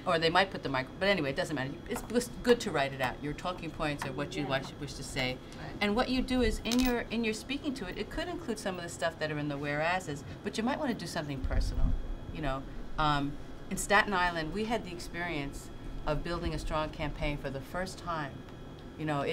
or they might put the mic. But anyway, it doesn't matter. It's good to write it out. Your talking points or what you wish to say, and what you do is in your speaking to it. It could include some of the stuff that are in the whereases, but you might want to do something personal. You know, in Staten Island, we had the experience of building a strong campaign for the first time. You know,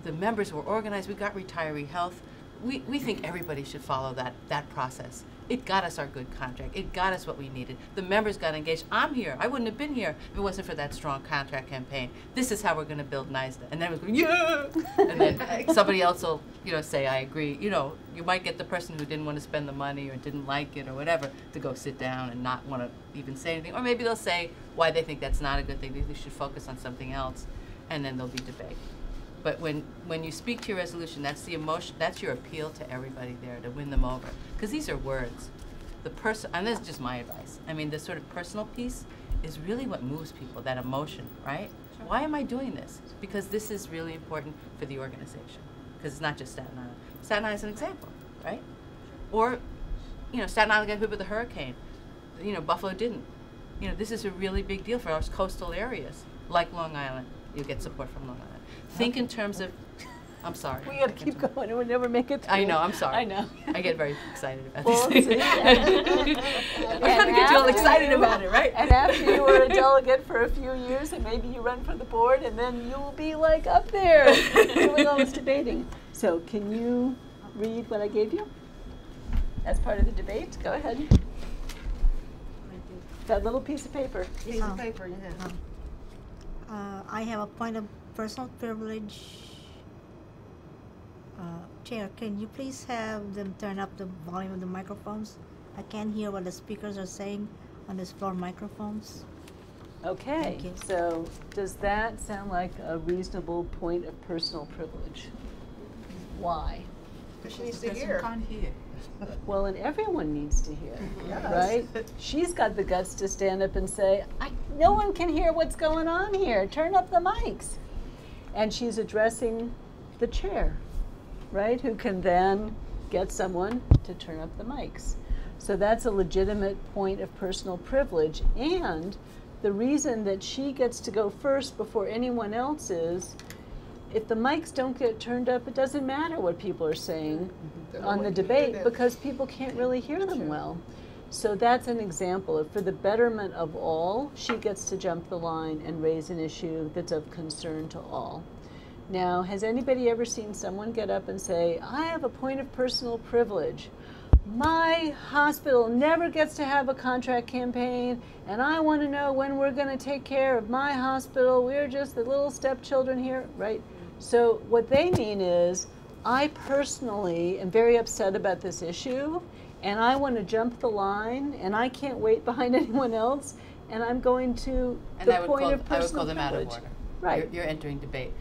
the members were organized. We got retiree health. We think everybody should follow that process. It got us our good contract. It got us what we needed. The members got engaged. I'm here. I wouldn't have been here if it wasn't for that strong contract campaign. This is how we're going to build NISNA. And then it was going, yeah! And then somebody else will, say, I agree. You know, you might get the person who didn't want to spend the money or didn't like it or whatever to go sit down and not want to even say anything. Or maybe they'll say why they think that's not a good thing. They should focus on something else. And then there'll be debate. But when you speak to your resolution, that's the emotion, that's your appeal to everybody there to win them over. Because these are words. And this is just my advice. I mean, the sort of personal piece is really what moves people, that emotion, right? Sure. Why am I doing this? Because this is really important for the organization. Because it's not just Staten Island. Staten Island is an example, right? Or, Staten Island got hit with a hurricane. Buffalo didn't. This is a really big deal for our coastal areas, like Long Island. You get support from Long Island. Think in terms of, I'm sorry. We got to keep going and we'll never make it through. I know, I'm sorry. I know. I get very excited about Well, these things. I'm trying to get you all excited about it, right? And after you were a delegate for a few years and maybe you run for the board and then you'll be like up there doing all this debating. So can you read what I gave you as part of the debate? Go ahead. That little piece of paper. Piece of paper, yeah. I have a point of personal privilege. Chair, can you please have them turn up the volume of the microphones? I can't hear what the speakers are saying on these floor microphones. Okay, Thank you. so does that sound like a reasonable point of personal privilege? Why? Because she needs to Because you hear. can't hear. Well, and everyone needs to hear, Yes. right? She's got the guts to stand up and say, no one can hear what's going on here. Turn up the mics. And she's addressing the chair, right? Who can then get someone to turn up the mics. So that's a legitimate point of personal privilege. And the reason that she gets to go first before anyone else is, if the mics don't get turned up, it doesn't matter what people are saying on the debate because people can't really hear them well. So that's an example of, for the betterment of all, she gets to jump the line and raise an issue that's of concern to all. Now, has anybody ever seen someone get up and say, I have a point of personal privilege. My hospital never gets to have a contract campaign, and I want to know when we're going to take care of my hospital. We're just the little stepchildren here, right? So what they mean is, I personally am very upset about this issue, and I want to jump the line, and I can't wait behind anyone else, and I'm going to the point of personal privilege. I would call them out of order. Right. You're entering debate.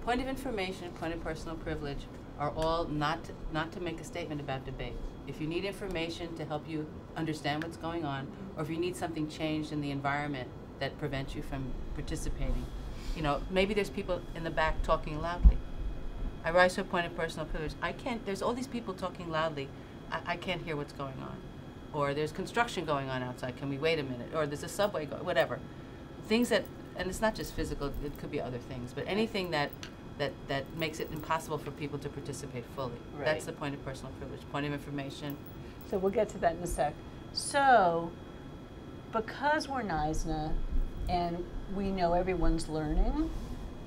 Point of information, point of personal privilege are all not to make a statement about debate. If you need information to help you understand what's going on, or if you need something changed in the environment that prevents you from participating, you know, maybe there's people in the back talking loudly. I rise to a point of personal privilege. There's all these people talking loudly. I can't hear what's going on. Or there's construction going on outside. Can we wait a minute? Or there's a subway going, whatever. Things that, and it's not just physical, it could be other things, but anything that makes it impossible for people to participate fully. Right. That's the point of personal privilege, point of information. So we'll get to that in a sec. So, because we're NISNA and we know everyone's learning,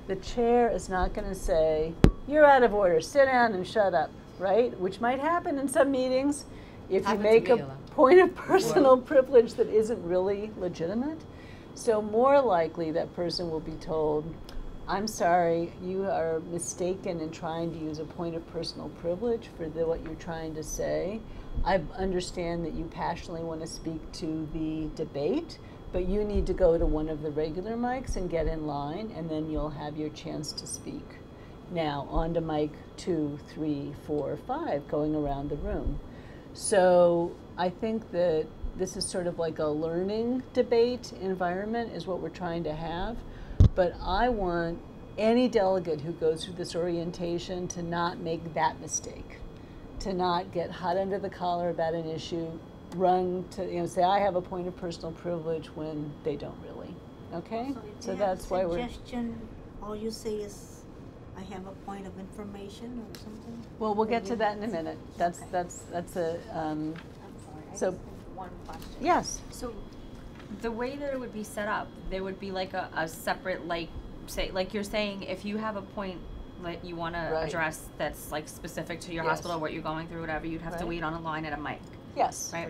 the chair is not going to say, you're out of order, sit down and shut up, right? Which might happen in some meetings if you make a point of personal privilege that isn't really legitimate. So more likely that person will be told, I'm sorry, you are mistaken in trying to use a point of personal privilege for what you're trying to say. I understand that you passionately want to speak to the debate, but you need to go to one of the regular mics and get in line, and then you'll have your chance to speak. Now, on to mic 2, 3, 4, 5, going around the room. So I think that this is sort of like a learning debate environment is what we're trying to have. But I want any delegate who goes through this orientation to not make that mistake, to not get hot under the collar about an issue, run to, say I have a point of personal privilege when they don't really. Okay? So that's why we're. Suggestion, all you say is, I have a point of information or something. Well, we'll get to that in a minute. That's a. I'm sorry. So. I just have one question. Yes. So, the way that it would be set up, there would be like a separate, like, say, like you're saying, if you have a point that you want to address that's like specific to your hospital, what you're going through, whatever, you'd have to wait on a line at a mic. Yes. Right.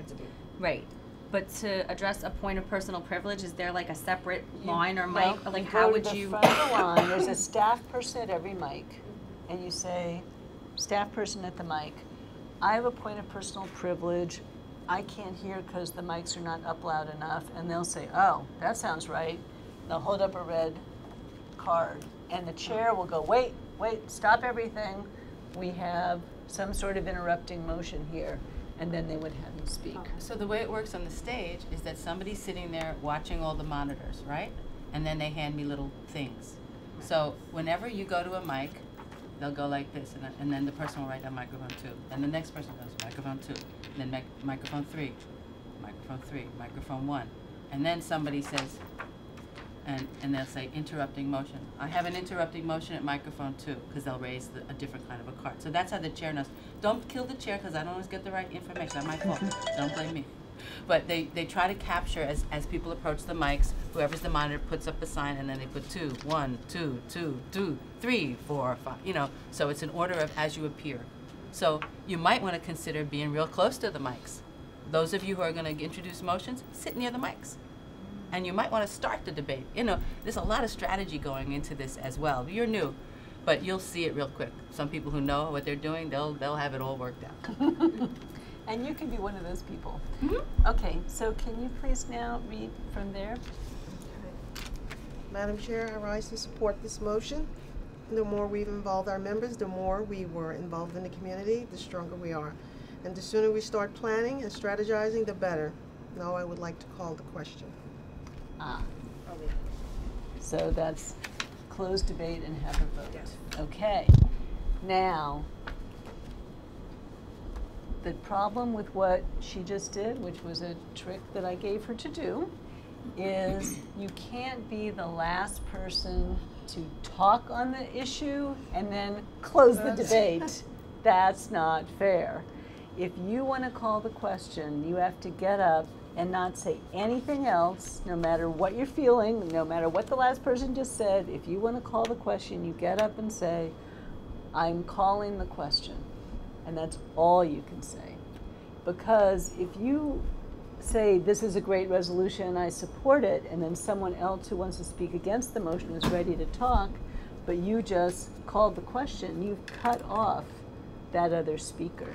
Right. But to address a point of personal privilege, is there like a separate line or mic? Like, how would you? Front of the line, there's a staff person at every mic, and you say, staff person at the mic, I have a point of personal privilege. I can't hear because the mics are not up loud enough. And they'll say, oh, that sounds right. They'll hold up a red card. And the chair will go, wait, stop everything. We have some sort of interrupting motion here. And then they would have them speak. So the way it works on the stage is that somebody's sitting there watching all the monitors, right? And then they hand me little things. So whenever you go to a mic, they'll go like this, and then the person will write down microphone 2. And the next person goes microphone 2, and then microphone 3, microphone 1. And then somebody says, and they'll say interrupting motion. I have an interrupting motion at microphone 2, because they'll raise a different kind of a card. So that's how the chair knows. Don't kill the chair, because I don't always get the right information. Not my fault. Don't blame me. But they try to capture as people approach the mics, whoever's the monitor puts up a sign, and then they put 2, 1, 2, 2, 2, 3, 4, 5, so it's an order of as you appear. So you might want to consider being real close to the mics. Those of you who are going to introduce motions, sit near the mics. And you might want to start the debate. There's a lot of strategy going into this as well. You're new, but you'll see it real quick. Some people who know what they're doing, they'll have it all worked out. And you can be one of those people. Mm-hmm. Okay, so can you please now read from there? Okay. Madam Chair, I rise to support this motion. The more we've involved our members, the more we were involved in the community, the stronger we are. And the sooner we start planning and strategizing, the better. Now I would like to call the question. So that's close debate and have a vote. Yes. Okay. Now, the problem with what she just did, which was a trick that I gave her to do, is you can't be the last person to talk on the issue and then close the debate. That's not fair. if you want to call the question, you have to get up and not say anything else, no matter what you're feeling, no matter what the last person just said. If you want to call the question, you get up and say, I'm calling the question. And that's all you can say. Because if you say, this is a great resolution, I support it, and then someone else who wants to speak against the motion is ready to talk, but you just called the question, you've cut off that other speaker.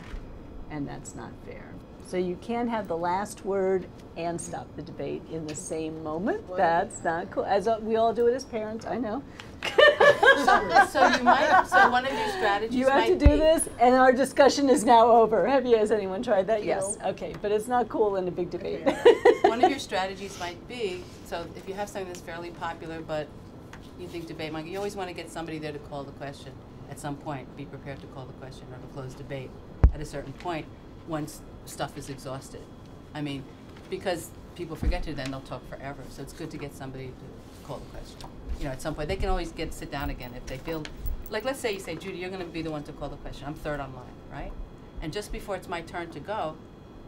And that's not fair. So you can't have the last word and stop the debate in the same moment. That's not cool. As we all do it as parents, I know. So you might. So one of your strategies. You have to do this, and our discussion is now over. Has anyone tried that? Yes. Okay, but it's not cool in a big debate. One of your strategies might be, so if you have something that's fairly popular, but you think debate might, you always want to get somebody there to call the question at some point. Be prepared to call the question or to close debate at a certain point once stuff is exhausted. I mean, because people forget to, then they'll talk forever. So it's good to get somebody to call the question. You know, at some point, they can always sit down again if they feel, like let's say you say, Judy, you're going to be the one to call the question. I'm third on line, right? And just before it's my turn to go,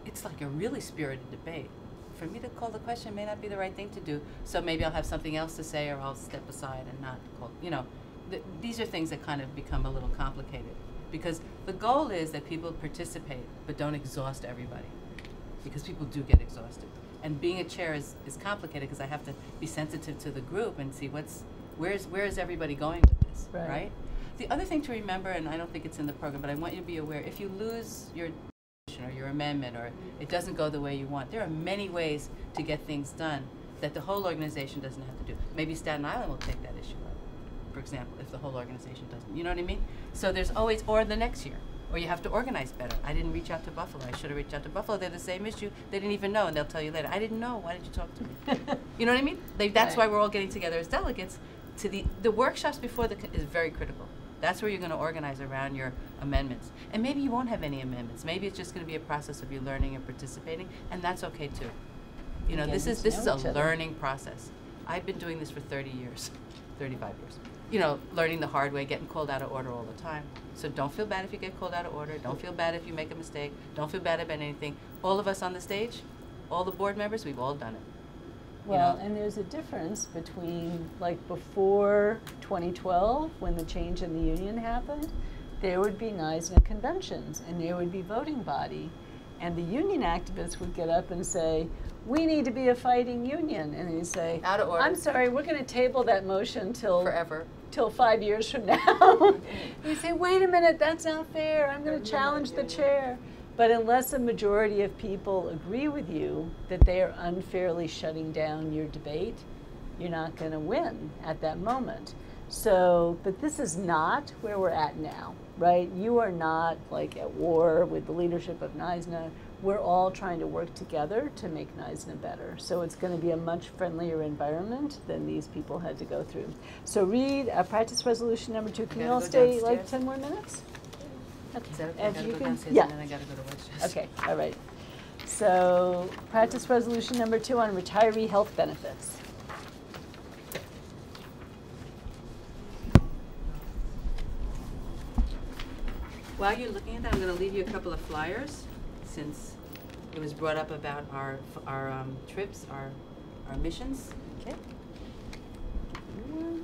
it's like a really spirited debate. For me to call the question may not be the right thing to do, so maybe I'll have something else to say, or I'll step aside and not call, you know. These are things that kind of become a little complicated, because the goal is that people participate, but don't exhaust everybody, because people do get exhausted. And being a chair is complicated, because I have to be sensitive to the group and see where is everybody going with this, right? The other thing to remember, and I don't think it's in the program, but I want you to be aware, if you lose your or your amendment, or it doesn't go the way you want, there are many ways to get things done that the whole organization doesn't have to do. Maybe Staten Island will take that issue up, for example, if the whole organization doesn't. You know what I mean? So there's always, or the next year, or you have to organize better. I didn't reach out to Buffalo. I should have reached out to Buffalo. They're the same issue. They didn't even know, and they'll tell you later, I didn't know. Why did you talk to me? You know what I mean? That's why we're all getting together as delegates. To the workshops before is very critical. That's where you're going to organize around your amendments. And maybe you won't have any amendments. Maybe it's just going to be a process of you learning and participating, and that's okay too. You know, this is a learning process. I've been doing this for 30 years, 35 years. You know, learning the hard way, getting called out of order all the time. So don't feel bad if you get called out of order. Don't feel bad if you make a mistake. Don't feel bad about anything. All of us on the stage, all the board members, we've all done it. Well, and there's a difference between, like, before 2012, when the change in the union happened, there would be NISNA conventions, and there would be voting body, and the union activists would get up and say, we need to be a fighting union, and they'd say, out of order. I'm sorry, we're going to table that motion till forever, till 5 years from now. We say, wait a minute, that's not fair. I'm going to challenge the chair. But unless a majority of people agree with you that they are unfairly shutting down your debate, you're not going to win at that moment. So, but this is not where we're at now, right? You are not like at war with the leadership of NISNA. We're all trying to work together to make NISNA better. So it's going to be a much friendlier environment than these people had to go through. So read practice resolution number 2. Can you all stay like 10 more minutes? Okay. Is that okay? I gotta go downstairs, yeah. And then I gotta go to Westchester. Okay, all right. So practice resolution number 2 on retiree health benefits. While you're looking at that, I'm going to leave you a couple of flyers, since it was brought up about our trips, our missions. Okay.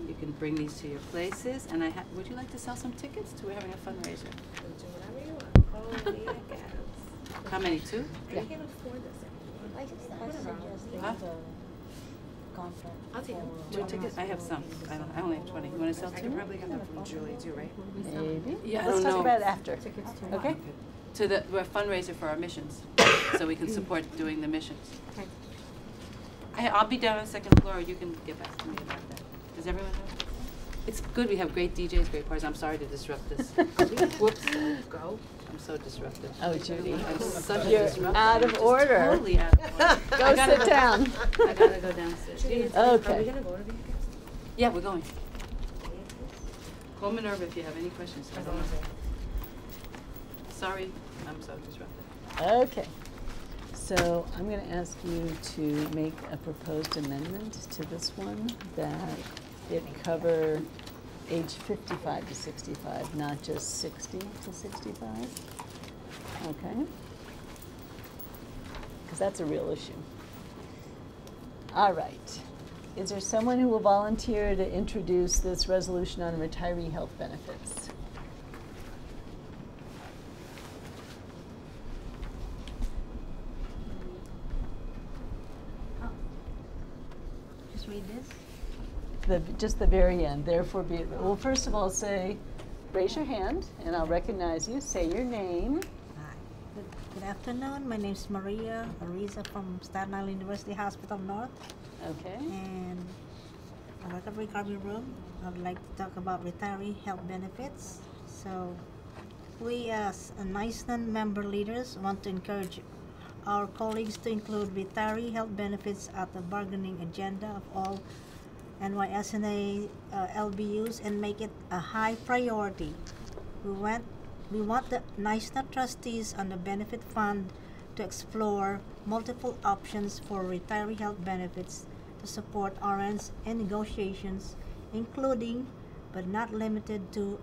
You can bring these to your places, and would you like to sell some tickets? We're having a fundraiser. Do whatever you want. Oh, yeah, I guess. How many? 2? I can't afford this. I suggest Huh? contract. I'll take them. 2 tickets? I have some. I only have 20. You want to sell 2? I can probably get them from Julie too, right? Maybe. Yeah, I Let's don't talk know. about it after. Tickets too. Okay. We're a fundraiser for our missions, so we can support doing the missions. Okay. I'll be down on the second floor. You can get back to me about that. Does everyone know? It's good. We have great DJs, great parties. I'm sorry to disrupt this. Whoops. Go. I'm so disruptive. Oh, Judy. I'm such a You're disruptor. out of I'm just order. Totally out of order. Go sit down. I gotta go downstairs. Are we Okay. gonna go to Vegas? Yeah, we're going. Call Minerva if you have any questions. I don't know. Sorry, I'm so disruptive. Okay. So I'm going to ask you to make a proposed amendment to this one that it cover age 55 to 65, not just 60 to 65. Okay? Because that's a real issue. All right. Is there someone who will volunteer to introduce this resolution on retiree health benefits? Just read this. Just the very end. Therefore, be it. Well, first of all, raise your hand, and I'll recognize you. Say your name. Hi. Good afternoon. My name is Maria Ariza from Staten Island University Hospital North. Okay. And I work at recovery room. I would like to talk about retiree health benefits. So we as NISNA member leaders want to encourage our colleagues to include retiree health benefits at the bargaining agenda of all NYSNA LBUs and make it a high priority. We want the NISNA trustees and the benefit fund to explore multiple options for retiree health benefits to support RNs in negotiations, including but not limited to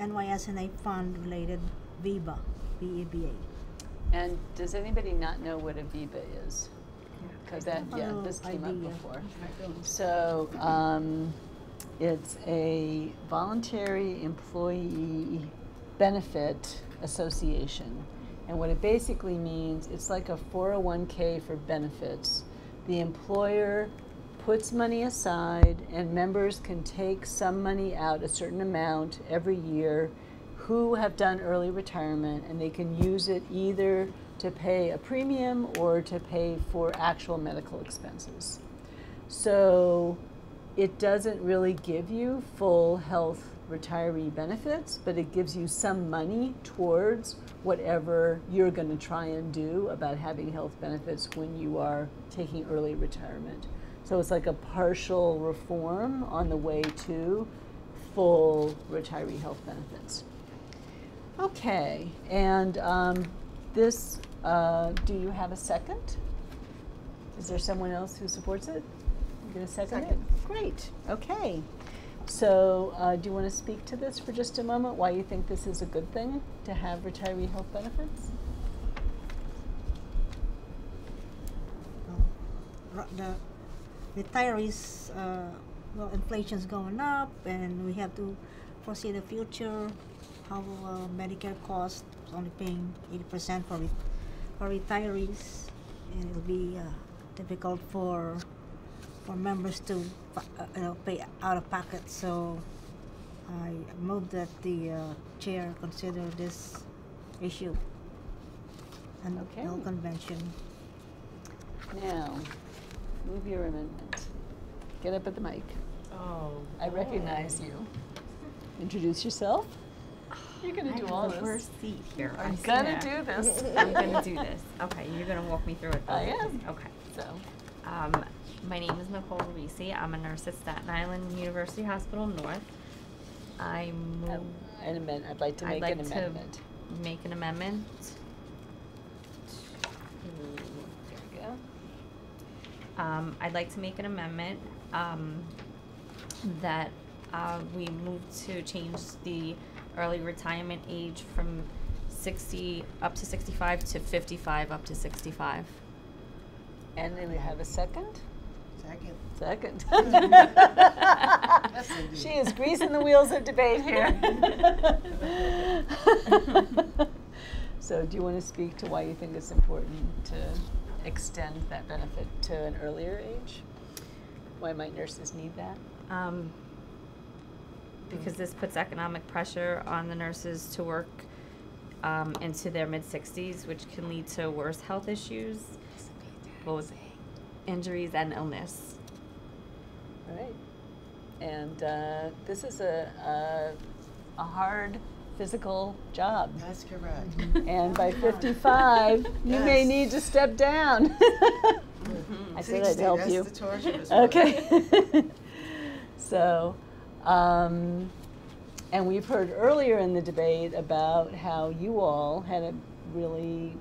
NYSNA fund-related VEBA, VEBA. And does anybody not know what a VEBA is? Because this came up before. So it's a voluntary employee benefit association. And what it basically means, it's like a 401k for benefits. The employer puts money aside and members can take some money out, a certain amount every year, who have done early retirement, and they can use it either to pay a premium or to pay for actual medical expenses. So it doesn't really give you full health retiree benefits, but it gives you some money towards whatever you're going to try and do about having health benefits when you are taking early retirement. So it's like a partial reform on the way to full retiree health benefits. Okay, and do you have a second? Is there someone else who supports it? You going to second it? Great, okay. So do you want to speak to this for just a moment, why you think this is a good thing to have retiree health benefits? The retirees, well, inflation's going up, and we have to foresee the future, how Medicare costs, only paying 80% for retirees, and it'll be difficult for members to pay out of pocket. So I move that the chair consider this issue and Okay. no convention. Now, move your amendment. Get up at the mic. Oh. I recognize you. Introduce yourself. You're going to do all the this. first seat here. I'm I going to swear. do this. I'm gonna do this. Okay, you're gonna walk me through it. I though. am. Okay. So, My name is Nicole Risi. I'm a nurse at Staten Island University Hospital North. I move. I'd like to make an amendment. Make an amendment. There we go. I'd like to make an amendment that we move to change the early retirement age from 60 up to 65 to 55 up to 65. And then we have a second? Second. She is greasing the wheels of debate here. So do you want to speak to why you think it's important to extend that benefit to an earlier age? Why might nurses need that? Because this puts economic pressure on the nurses to work into their mid-60s, which can lead to worse health issues, both injuries and illness. All right. And this is a hard physical job. That's correct. And by 55, you may need to step down. I said I'd help you. That's the torturous part. Okay. So, and we've heard earlier in the debate about how you all had a really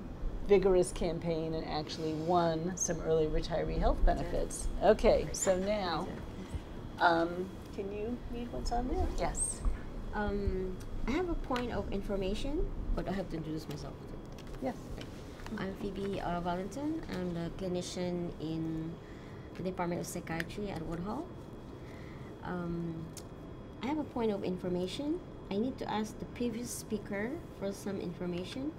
vigorous campaign and actually won some early retiree health benefits. Okay, so now, can you read what's on there? Yes. I have a point of information, but I have to introduce myself. Yes. I'm Phoebe Valentin. I'm the clinician in the Department of Psychiatry at Woodhull. I have a point of information. I need to ask the previous speaker for some information.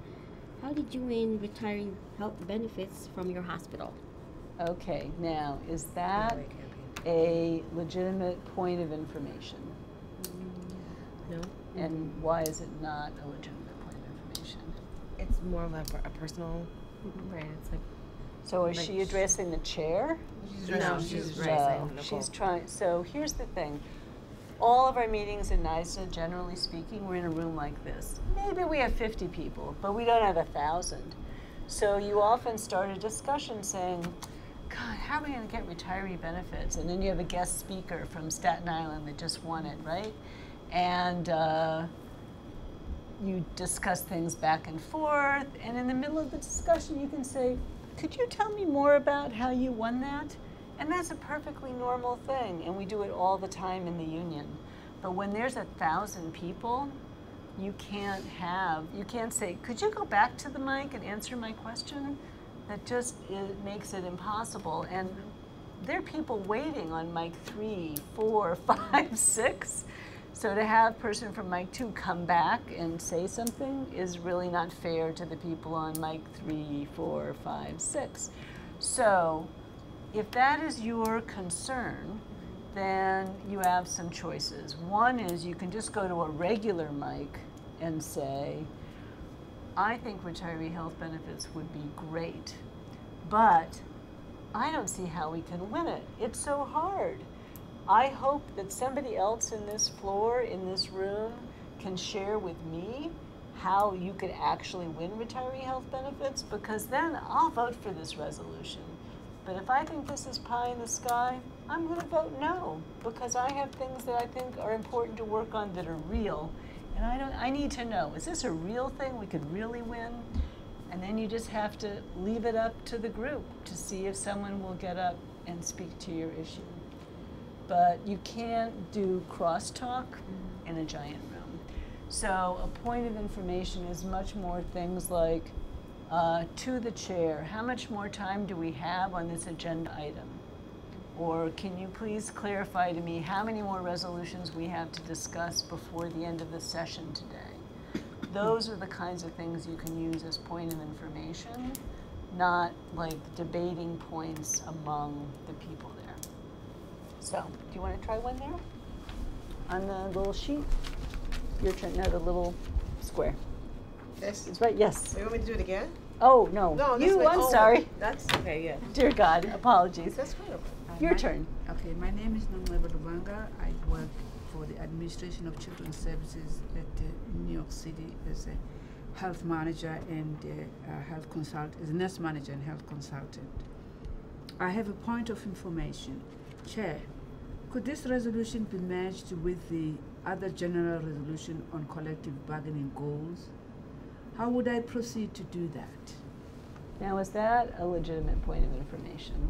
How did you win retiree health benefits from your hospital? Okay, now, is that a legitimate point of information? No. And why is it not a legitimate point of information? It's more of a personal. Right, it's like, So is she addressing the chair? No, she's No, right. she's trying. So here's the thing. All of our meetings in NYSA, generally speaking, we're in a room like this. Maybe we have 50 people, but we don't have 1,000. So you often start a discussion saying, God, how are we going to get retiree benefits? And then you have a guest speaker from Staten Island that just won it, right? And you discuss things back and forth, and in the middle of the discussion you can say, could you tell me more about how you won that? And that's a perfectly normal thing, and we do it all the time in the union. But when there's 1,000 people, you can't say, could you go back to the mic and answer my question? That just makes it impossible. And there are people waiting on mic 3, 4, 5, 6. So to have a person from mic 2 come back and say something is really not fair to the people on mic 3, 4, 5, 6. So if that is your concern, then you have some choices. One is you can just go to a regular mic and say, I think retiree health benefits would be great, but I don't see how we can win it. It's so hard. I hope that somebody else in this floor, in this room, can share with me how you could actually win retiree health benefits, because then I'll vote for this resolution. But if I think this is pie in the sky, I'm going to vote no, because I have things that I think are important to work on that are real. And I need to know, is this a real thing we could really win? And then you just have to leave it up to the group to see if someone will get up and speak to your issue. But you can't do crosstalk in a giant room. So a point of information is much more things like, to the chair, how much more time do we have on this agenda item? Or can you please clarify to me how many more resolutions we have to discuss before the end of the session today? Those are the kinds of things you can use as point of information, not like debating points among the people there. So, do you want to try one there? On the little sheet? Your turn, no, the little square. Yes. It's right, yes. You want me to do it again? Oh, no. No, I'm sorry. That's okay, yeah. Dear God, apologies. That's fine. Your turn. Okay, my name is Nongleba Lubanga. I work for the Administration of Children's Services at New York City as a health manager and health consultant, as a nurse manager and health consultant. I have a point of information. Chair, could this resolution be merged with the other general resolution on collective bargaining goals? How would I proceed to do that? Now, is that a legitimate point of information?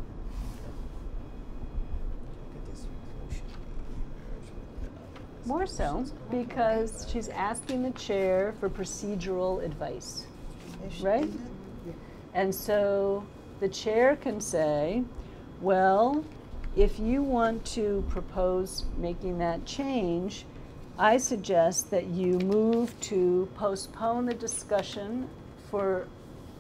More so, because she's asking the chair for procedural advice, right? And so the chair can say, well, if you want to propose making that change, I suggest that you move to postpone the discussion for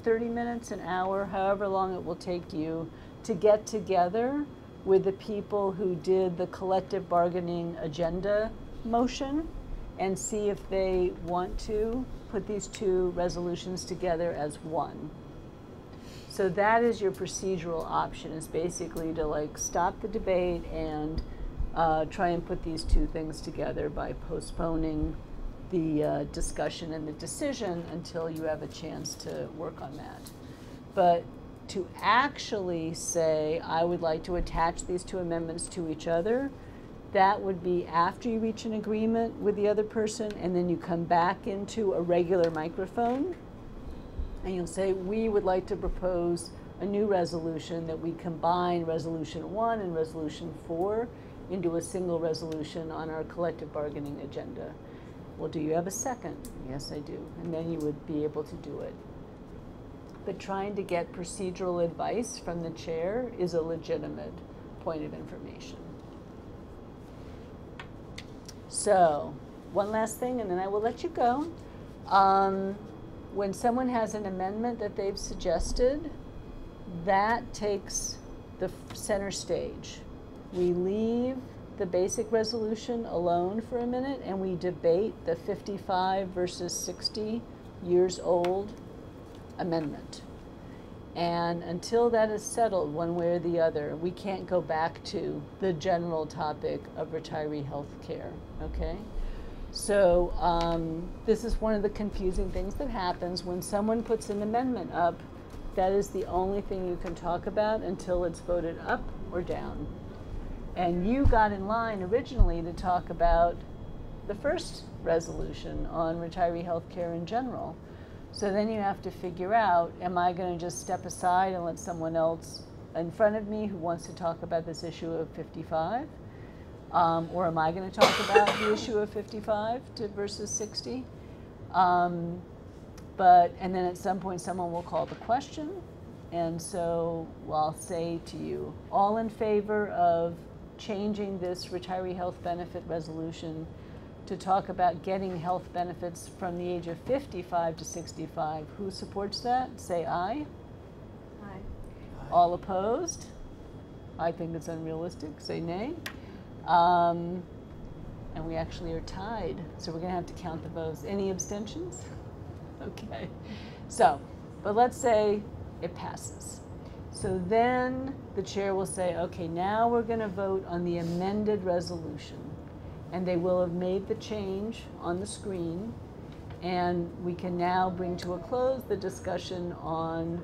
30 minutes, an hour, however long it will take you to get together with the people who did the collective bargaining agenda motion and see if they want to put these two resolutions together as one. So that is your procedural option, is basically to like stop the debate and try and put these two things together by postponing the discussion and the decision until you have a chance to work on that. But to actually say, I would like to attach these two amendments to each other, that would be after you reach an agreement with the other person, and then you come back into a regular microphone and you'll say, we would like to propose a new resolution that we combine resolution 1 and resolution 4 into a single resolution on our collective bargaining agenda. Well, do you have a second? Yes, I do. And then you would be able to do it. but trying to get procedural advice from the chair is a legitimate point of information. So, one last thing, and then I will let you go. When someone has an amendment that they've suggested, that takes the center stage. We leave the basic resolution alone for a minute, and we debate the 55 versus 60 years old amendment. And until that is settled one way or the other, we can't go back to the general topic of retiree health care, okay? So this is one of the confusing things that happens when someone puts an amendment up. That is the only thing you can talk about until it's voted up or down. And you got in line originally to talk about the first resolution on retiree health care in general. So then you have to figure out, am I going to just step aside and let someone else in front of me who wants to talk about this issue of 55? Or am I going to talk about the issue of 55 versus 60? And then at some point someone will call the question. And so I'll say to you, all in favor of changing this retiree health benefit resolution to talk about getting health benefits from the age of 55 to 65. Who supports that? Say aye. Aye. All opposed? I think it's unrealistic. Say nay. And we actually are tied, so we're going to have to count the votes. Any abstentions? Okay. So, but let's say it passes. So then the chair will say, okay, now we're going to vote on the amended resolution. And they will have made the change on the screen, and we can now bring to a close the discussion on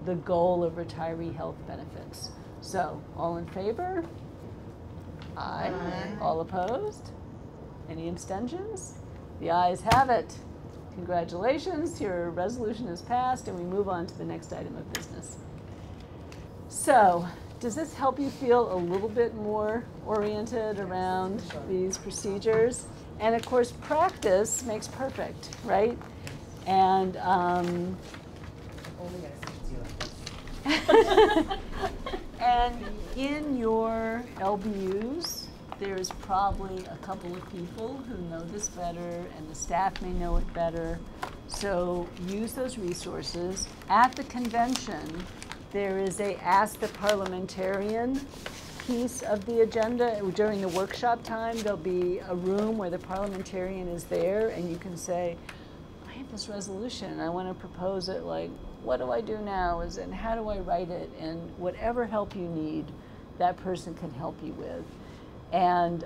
the goal of retiree health benefits. So, all in favor? Aye. Aye. All opposed? Any abstentions? The ayes have it. Congratulations, your resolution is passed, and we move on to the next item of business. So, does this help you feel a little bit more oriented around these procedures? And of course, practice makes perfect, right? And and in your LBUs, there's probably a couple of people who know this better, and the staff may know it better. So use those resources. At the convention, there is a Ask the Parliamentarian piece of the agenda. During the workshop time, there'll be a room where the parliamentarian is there, and you can say, I have this resolution, and I want to propose it, like, what do I do now? And how do I write it? And whatever help you need, that person can help you with. And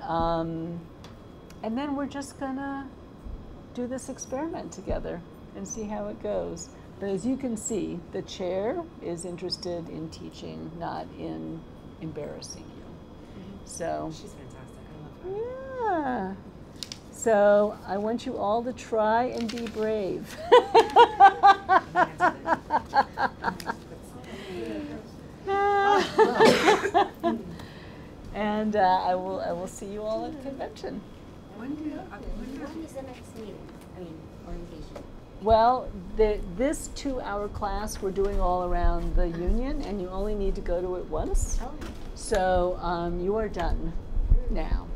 then we're just gonna do this experiment together and see how it goes. But as you can see, the chair is interested in teaching, not in embarrassing you. So She's fantastic. I love her. yeah. So I want you all to try and be brave. And I will see you all at convention. When is the next meeting? I mean, orientation. Well, this 2-hour class we're doing all around the union, and you only need to go to it once. Oh. So you are done now.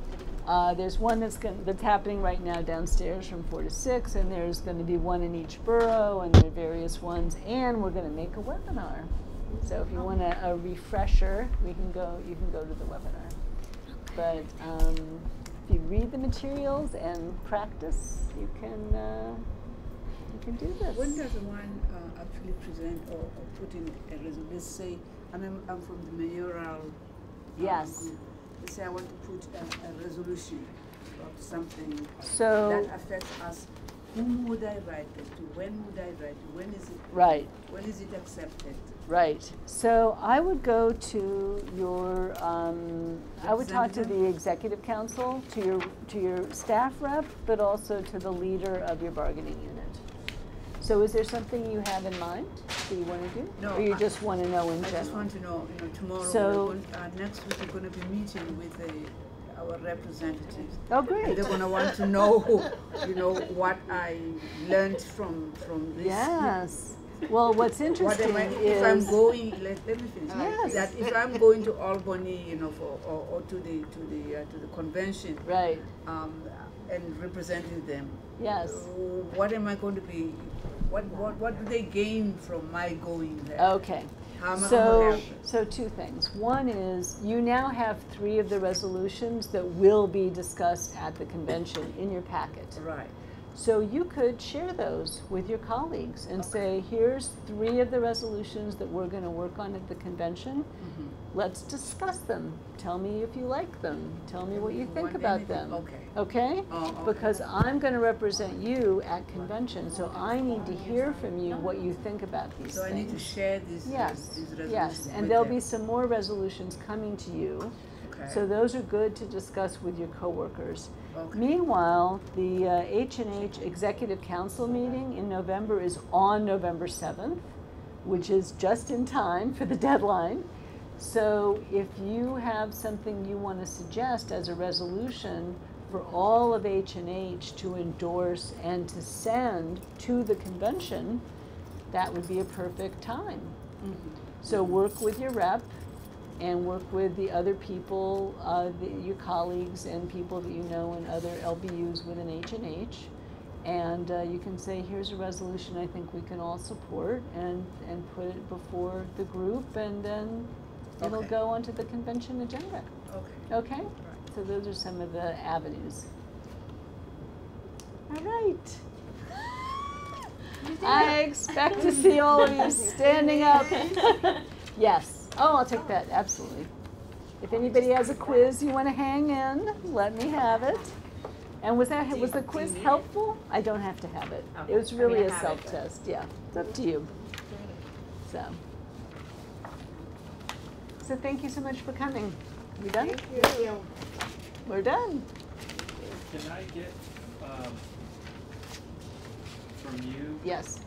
There's one that's happening right now downstairs from 4 to 6, and there's going to be one in each borough, and there are various ones, and we're going to make a webinar. So if you want a refresher, you can go to the webinar. But if you read the materials and practice, you can do this. When does one actually present or put in a resolution? Let's say I'm from the mayoral Yes. group. Let's say I want to put a resolution of something So that affects us. Whom would I write it to? When would I write it? When is it? right. When is it accepted? Right. So I would go to your, I would talk to the executive council, to your staff rep, but also to the leader of your bargaining unit. So is there something you have in mind that you want to do? No, Or you just want to know in I general? just want to know, tomorrow, So- next week we're going to be meeting with our representatives. Oh, And great. they're going to want to know, what I learned from this. Yes. Well, what's interesting if I'm is going, let me finish. Yes. That if I'm going to Albany, you know, or to the convention, right. And representing them. Yes. What am I going to be? What do they gain from my going there? Okay. How am I going to So two things. One is you now have 3 of the resolutions that will be discussed at the convention in your packet. Right. So you could share those with your colleagues and say, here's 3 of the resolutions that we're going to work on at the convention. Mm-hmm. Let's discuss them. Tell me if you like them. Tell me what you think Want about anything? them. Okay. Okay? Oh, okay. Because I'm going to represent you at convention, so I need to hear from you what you think about these So things. I need to share these Yes, resolutions. yes, and with there'll them. be some more resolutions coming to you. Okay. So those are good to discuss with your coworkers. Okay. Meanwhile, the H&H Executive Council meeting in November is on November 7th, which is just in time for the deadline. So if you have something you want to suggest as a resolution for all of H&H to endorse and to send to the convention, that would be a perfect time. Mm-hmm. So work with your rep and work with the other people, your colleagues and people that you know in other LBUs within H&H. And you can say, here's a resolution I think we can all support, and put it before the group, and then it'll Okay. go onto the convention agenda. Okay. Okay? So those are some of the avenues. All right. I expect to see all of you standing up. Yes. Oh, I'll take that, absolutely. If anybody has a quiz you want to hang in, let me have it. And was the quiz helpful? I don't have to have it. Okay. It was really I mean, a I have it, self-test, yeah. It's up to you. So thank you so much for coming. We done? Thank you. We're done. Can I get from you Yes.